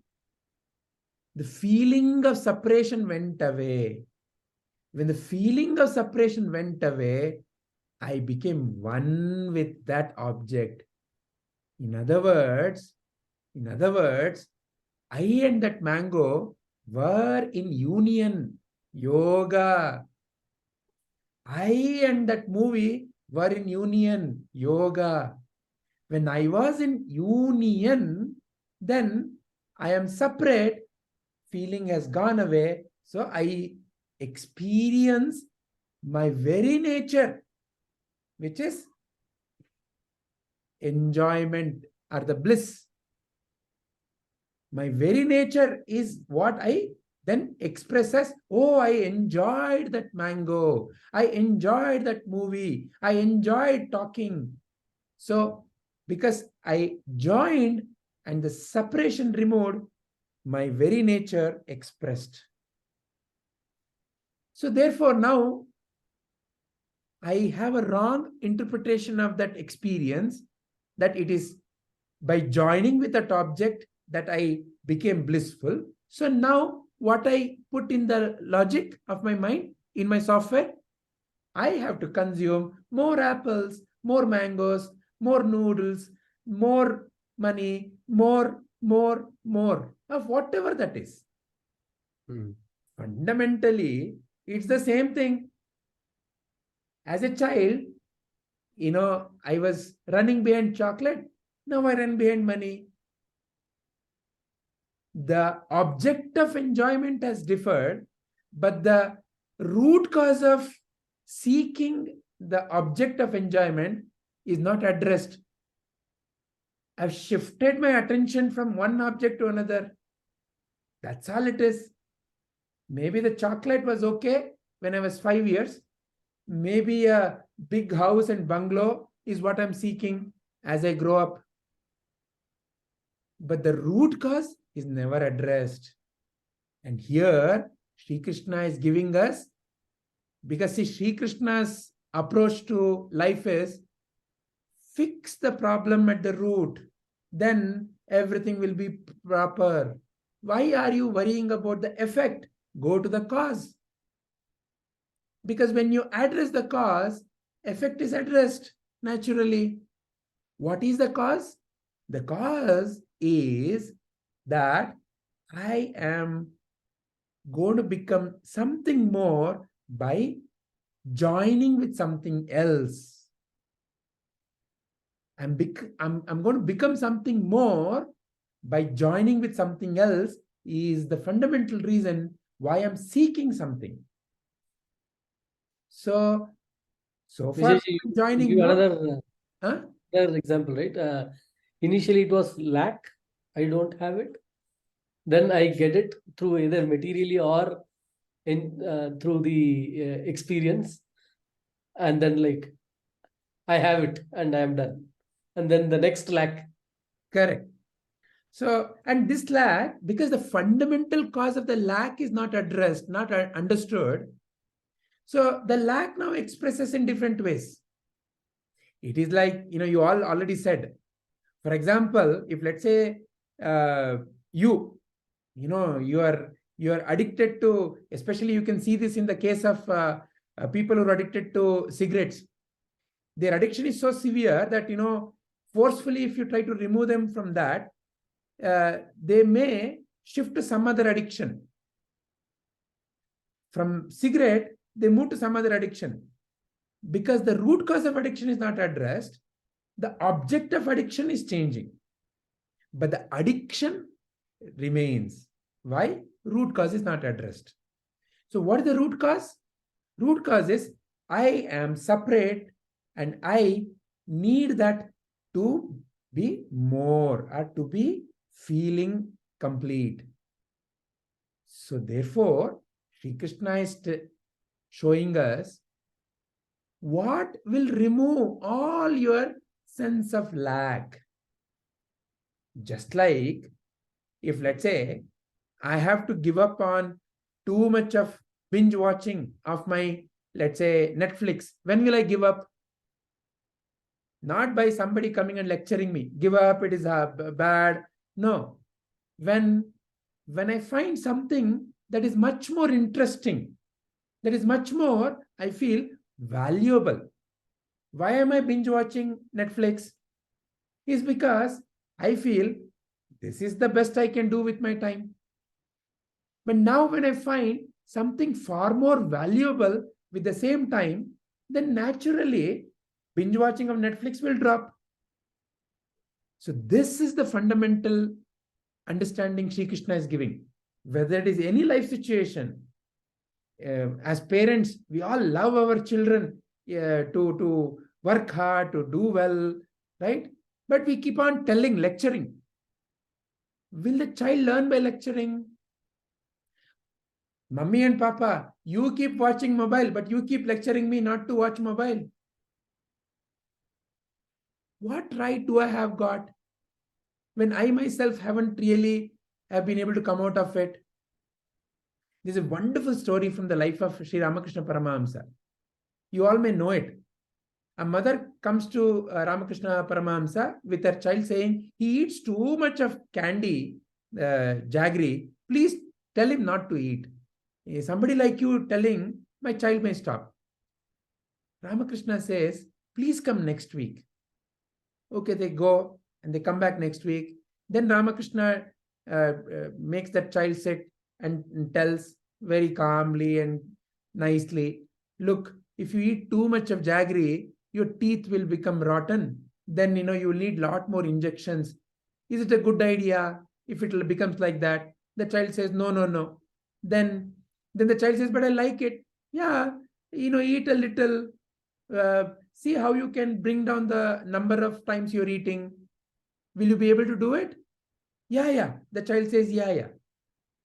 The feeling of separation went away. When the feeling of separation went away, I became one with that object. In other words, I and that mango were in union, yoga. I and that movie were in union, yoga. When I was in union, then I am separate, feeling has gone away. So I experience my very nature, which is enjoyment or the bliss. My very nature is what I then express as, oh, I enjoyed that mango. I enjoyed that movie. I enjoyed talking. So because I joined and the separation removed, my very nature expressed. So therefore now I have a wrong interpretation of that experience, that it is by joining with that object that I became blissful. So now what I put in the logic of my mind, in my software, I have to consume more apples, more mangoes, more noodles, more money, more of whatever that is. Fundamentally, it's the same thing. As a child, I was running behind chocolate. Now I run behind money. The object of enjoyment has differed, but the root cause of seeking the object of enjoyment is not addressed. I've shifted my attention from one object to another. That's all it is. Maybe the chocolate was okay when I was 5 years. Maybe a big house and bungalow is what I'm seeking as I grow up. But the root cause is never addressed. And here, Sri Krishna is giving us, because see, Sri Krishna's approach to life is fix the problem at the root, then everything will be proper. Why are you worrying about the effect? Go to the cause. Because when you address the cause, effect is addressed naturally. What is the cause? The cause is that I am going to become something more by joining with something else. I'm going to become something more by joining with something else is the fundamental reason why I'm seeking something. So far Vijay, I'm joining. give No? another example, right? Initially, it was lack. I don't have it. Then I get it through either materially or through the experience, and then like I have it and I am done. And then the next lack. Correct. So, and this lack, because the fundamental cause of the lack is not addressed, not understood, so the lack now expresses in different ways. It is like, you all already said, for example, if let's say you are addicted to, especially you can see this in the case of people who are addicted to cigarettes. Their addiction is so severe that, forcefully, if you try to remove them from that, they may shift to some other addiction. From cigarette, they move to some other addiction. Because the root cause of addiction is not addressed, the object of addiction is changing. But the addiction remains. Why? Root cause is not addressed. So what is the root cause? Root cause is I am separate and I need that to be more or to be feeling complete. So therefore, Sri Krishna is showing us what will remove all your sense of lack. Just like if let's say I have to give up on too much of binge watching of my, let's say, Netflix, when will I give up? Not by somebody coming and lecturing me, give up, it is bad. No. When I find something that is much more interesting, that is much more, I feel, valuable. Why am I binge watching Netflix? Is because I feel this is the best I can do with my time. But now when I find something far more valuable with the same time, then naturally binge watching of Netflix will drop. So this is the fundamental understanding Sri Krishna is giving. Whether it is any life situation, as parents, we all love our children to work hard, to do well, right? But we keep on telling, lecturing. Will the child learn by lecturing? Mummy and Papa, you keep watching mobile, but you keep lecturing me not to watch mobile. What right do I have got when I myself haven't really have been able to come out of it? There's a wonderful story from the life of Sri Ramakrishna Paramahamsa. You all may know it. A mother comes to Ramakrishna Paramahamsa with her child saying, he eats too much of candy, jaggery. Please tell him not to eat. Somebody like you telling, my child may stop. Ramakrishna says, please come next week. Okay, they go and they come back next week. Then Ramakrishna makes that child sit and tells very calmly and nicely, look, if you eat too much of jaggery, your teeth will become rotten. Then, you will need a lot more injections. Is it a good idea if it becomes like that? The child says, no. Then the child says, but I like it. Yeah, eat a little. See how you can bring down the number of times you're eating. Will you be able to do it? Yeah. The child says, yeah.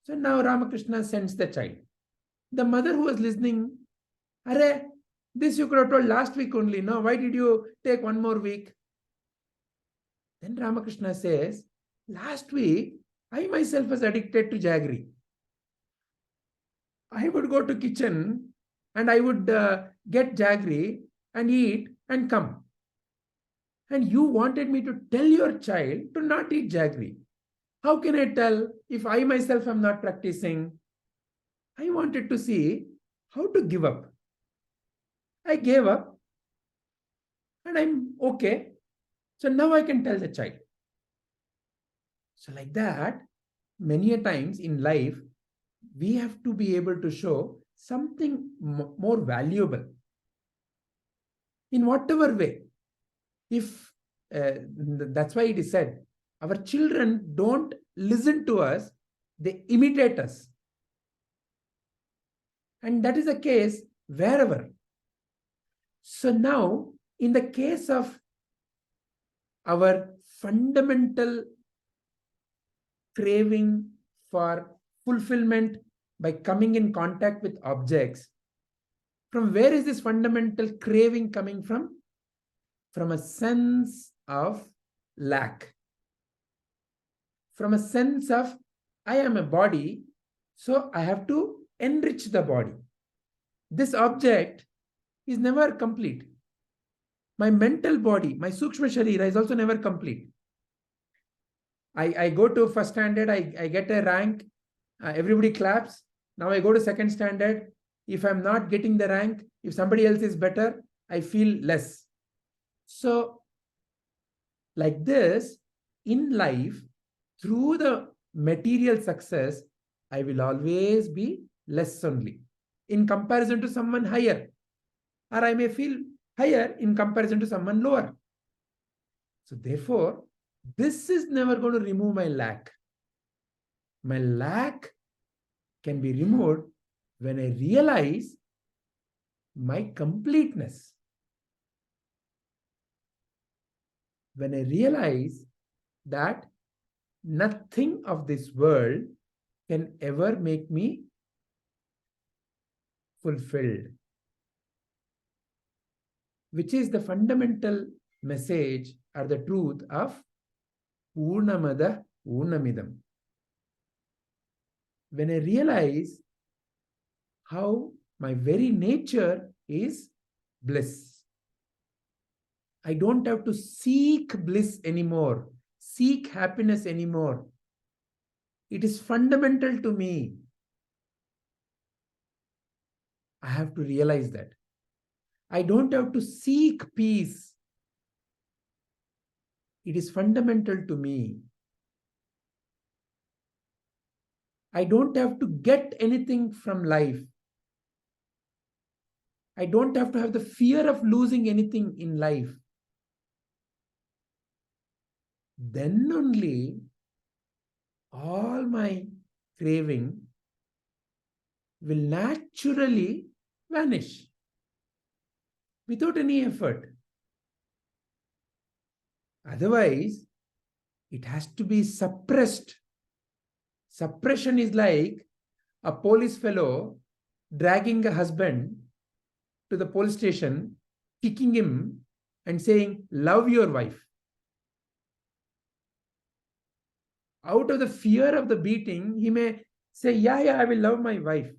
So now Ramakrishna sends the child. The mother who was listening, Arre, this you could have told last week only. No, why did you take one more week? Then Ramakrishna says, last week, I myself was addicted to jaggery. I would go to kitchen and I would get jaggery and eat and come. And you wanted me to tell your child to not eat jaggery. How can I tell if I myself am not practicing? I wanted to see how to give up. I gave up and I'm okay. So now I can tell the child. So like that, many a times in life, we have to be able to show something more valuable in whatever way. If that's why it is said, our children don't listen to us, they imitate us. And that is the case wherever. So now, in the case of our fundamental craving for fulfillment by coming in contact with objects, from where is this fundamental craving coming from? From a sense of lack. From a sense of, I am a body, so I have to enrich the body. This object is never complete. My mental body, my Sukshma Sharira is also never complete. I go to first standard, I get a rank, everybody claps. Now I go to second standard. If I'm not getting the rank, if somebody else is better, I feel less. So, like this, in life, through the material success, I will always be less only in comparison to someone higher. Or I may feel higher in comparison to someone lower. So therefore, this is never going to remove my lack. My lack can be removed when I realize my completeness. When I realize that nothing of this world can ever make me fulfilled, which is the fundamental message or the truth of Purnamada Purnamidam. When I realize how my very nature is bliss, I don't have to seek bliss anymore, seek happiness anymore. It is fundamental to me. I have to realize that. I don't have to seek peace. It is fundamental to me. I don't have to get anything from life. I don't have to have the fear of losing anything in life. Then only all my craving will naturally vanish without any effort. Otherwise, it has to be suppressed. Suppression is like a police fellow dragging a husband to the police station, kicking him and saying, love your wife. Out of the fear of the beating, he may say, yeah, I will love my wife.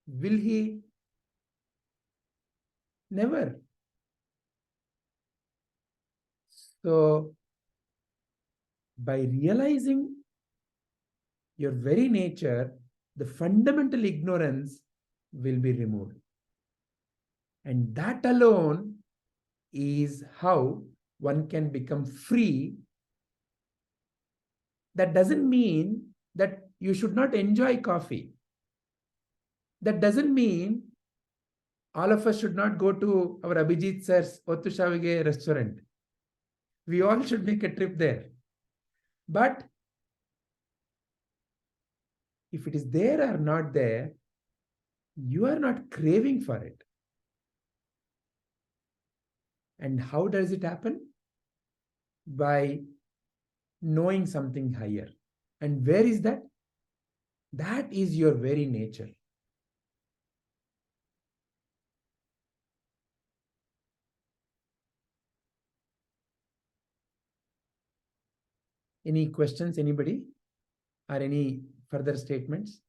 Will he? Never. So, by realizing your very nature, the fundamental ignorance will be removed. And that alone is how one can become free. That doesn't mean that you should not enjoy coffee. That doesn't mean all of us should not go to our Abhijit sir's Ottushavige restaurant. We all should make a trip there. But if it is there or not there, you are not craving for it. And how does it happen? By knowing something higher. And where is that? That is your very nature. Any questions, anybody? Or any further statements?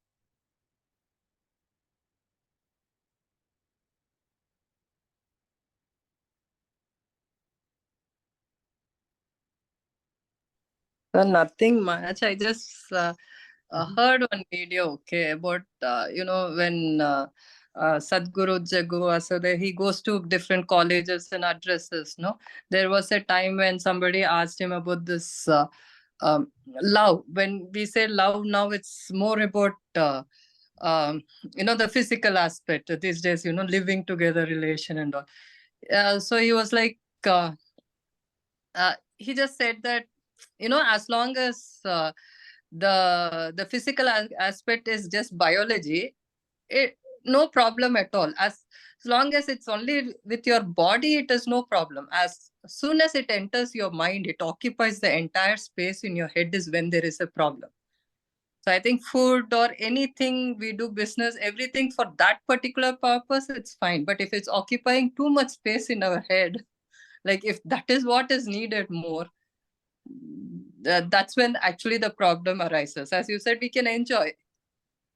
Nothing much. I just heard one video, okay, about when Sadhguru Jagu Asade, he goes to different colleges and addresses. No, there was a time when somebody asked him about this love. When we say love now, it's more about the physical aspect these days, living together relation and all. So he was like, he just said that, as long as the physical aspect is just biology, no problem at all. As long as it's only with your body, it is no problem. As soon as it enters your mind, it occupies the entire space in your head, is when there is a problem. So I think food or anything we do business, everything for that particular purpose, it's fine. But if it's occupying too much space in our head, like if that is what is needed more, that's when actually the problem arises. As you said, we can enjoy,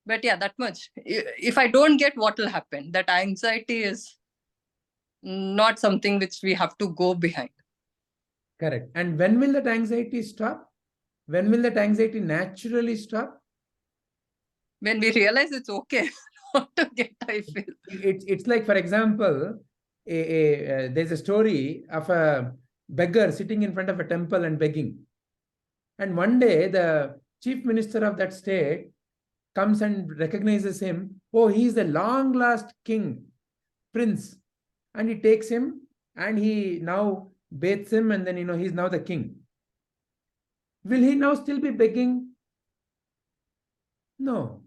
but yeah, that much. If I don't get, what will happen? That anxiety is not something which we have to go behind. Correct. And when will that anxiety stop? When will that anxiety naturally stop? When we realize it's okay not to get, I feel. It's like, for example, there's a story of a beggar sitting in front of a temple and begging. And one day, the chief minister of that state comes and recognizes him. Oh, he's the long lost king, prince. And he takes him and he now bathes him, and then, he's now the king. Will he now still be begging? No.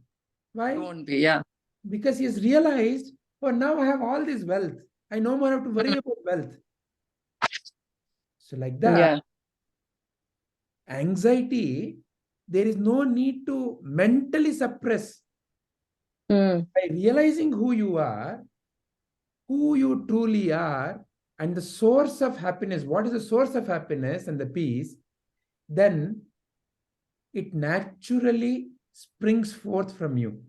Why? Won't be, yeah. Because he has realized, oh, now I have all this wealth. I no more have to worry about wealth. So like that, Yeah. anxiety, there is no need to mentally suppress. By realizing who you are, who you truly are, and the source of happiness, what is the source of happiness and the peace, then it naturally springs forth from you.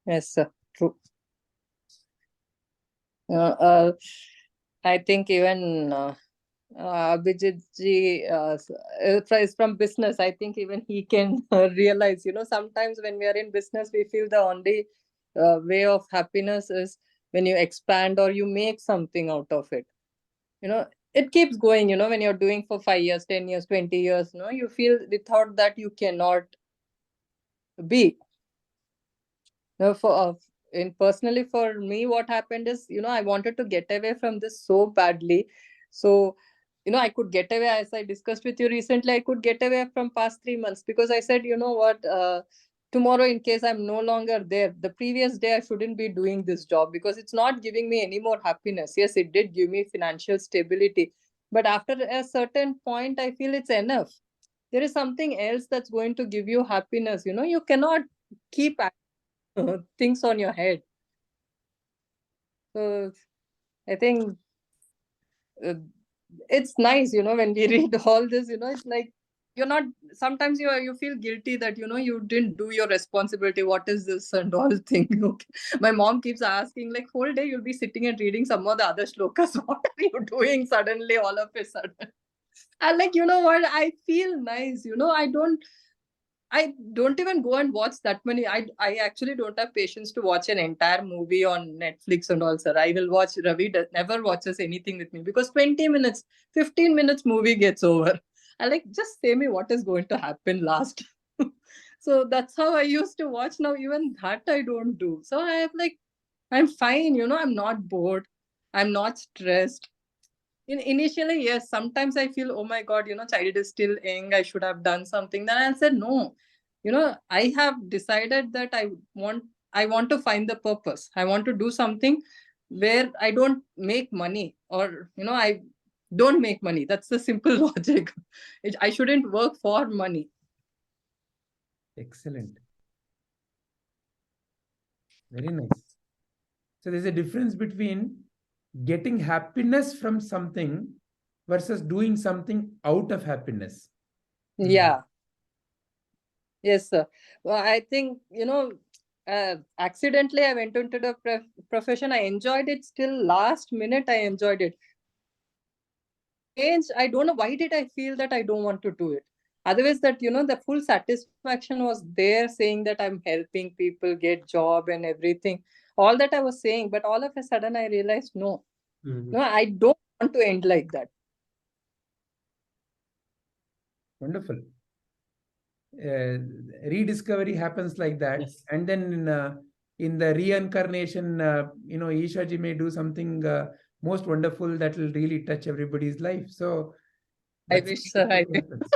Yes, sir. True. I think even Abhijit ji is from business. I think even he can realize, sometimes when we are in business, we feel the only way of happiness is when you expand or you make something out of it. It keeps going, when you're doing for 5 years, 10 years, 20 years, you feel without that you cannot be. Personally for me, what happened is, I wanted to get away from this so badly. So, I could get away, as I discussed with you recently, I could get away from past 3 months, because I said, what, tomorrow, in case I'm no longer there, the previous day I shouldn't be doing this job, because it's not giving me any more happiness. Yes, it did give me financial stability, but after a certain point, I feel it's enough. There is something else that's going to give you happiness. You cannot keep things on your head. So I think it's nice, when we read all this, it's like you're not, sometimes you feel guilty that, you didn't do your responsibility. What is this and all thing? Okay. My mom keeps asking, like, whole day you'll be sitting and reading some of the other shlokas. What are you doing suddenly, all of a sudden? And like, what? I feel nice, I don't even go and watch that many. I actually don't have patience to watch an entire movie on Netflix and all, sir. I will watch, Ravi never watches anything with me, because 20 minutes, 15 minutes movie gets over. I like, just say me what is going to happen last. So that's how I used to watch. Now even that I don't do. So I have like, I'm fine, I'm not bored. I'm not stressed. Initially, yes, sometimes I feel, oh my God, child is still young, I should have done something. Then I said, no, I have decided that I want to find the purpose. I want to do something where I don't make money, or, I don't make money. That's the simple logic. I shouldn't work for money. Excellent. Very nice. So there's a difference between getting happiness from something versus doing something out of happiness. Yeah. Yes, sir. Well, I think, accidentally I went into the profession. I enjoyed it till last minute. I enjoyed it. I don't know why did I feel that I don't want to do it. Otherwise, that, the full satisfaction was there, saying that I'm helping people get job and everything. All that I was saying, but all of a sudden I realized, no, I don't want to end like that. Wonderful. Rediscovery happens like that. Yes. And then in the reincarnation, Ishaji may do something most wonderful that will really touch everybody's life. So I that's wish, how sir. I it wish. happens.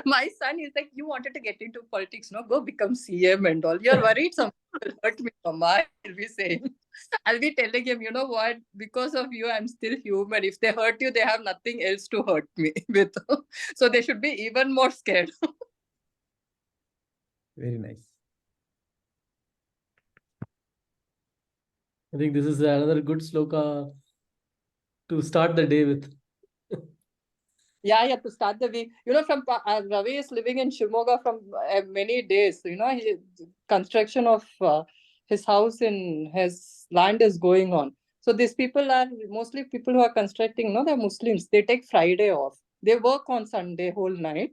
My son is like, you wanted to get into politics, no? Go become CM and all. You're worried something will hurt me, Mama. I'll be saying. I'll be telling him, you know what? Because of you, I'm still human. If they hurt you, they have nothing else to hurt me with. So they should be even more scared. Very nice. I think this is another good sloka to start the day with. Yeah, to start the week. From Ravi is living in Shimoga from many days. Construction of his house in his land is going on. So these people are mostly people who are constructing, they're Muslims. They take Friday off. They work on Sunday whole night.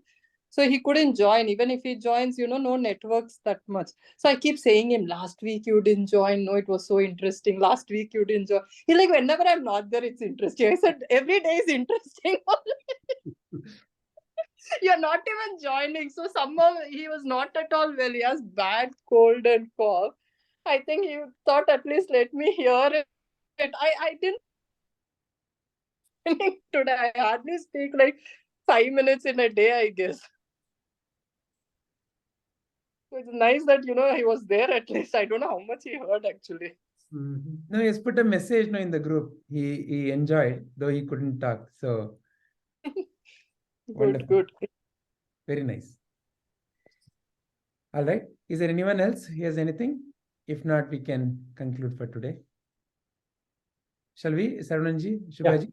So he couldn't join. Even if he joins, no networks that much. So I keep saying him, last week you didn't join. No, it was so interesting. Last week you didn't join. He's like, whenever I'm not there, it's interesting. I said, every day is interesting. You're not even joining. So somehow he was not at all well. He has bad cold and cough. I think he thought at least let me hear it. I didn't today. I hardly speak like 5 minutes in a day, I guess. So it's nice that he was there at least. I don't know how much he heard actually. No, he has put a message in the group. He enjoyed, though he couldn't talk. So wonderful. Good. Very nice. All right. Is there anyone else who has anything? If not, we can conclude for today. Shall we, Sarvananji, Shubhaji?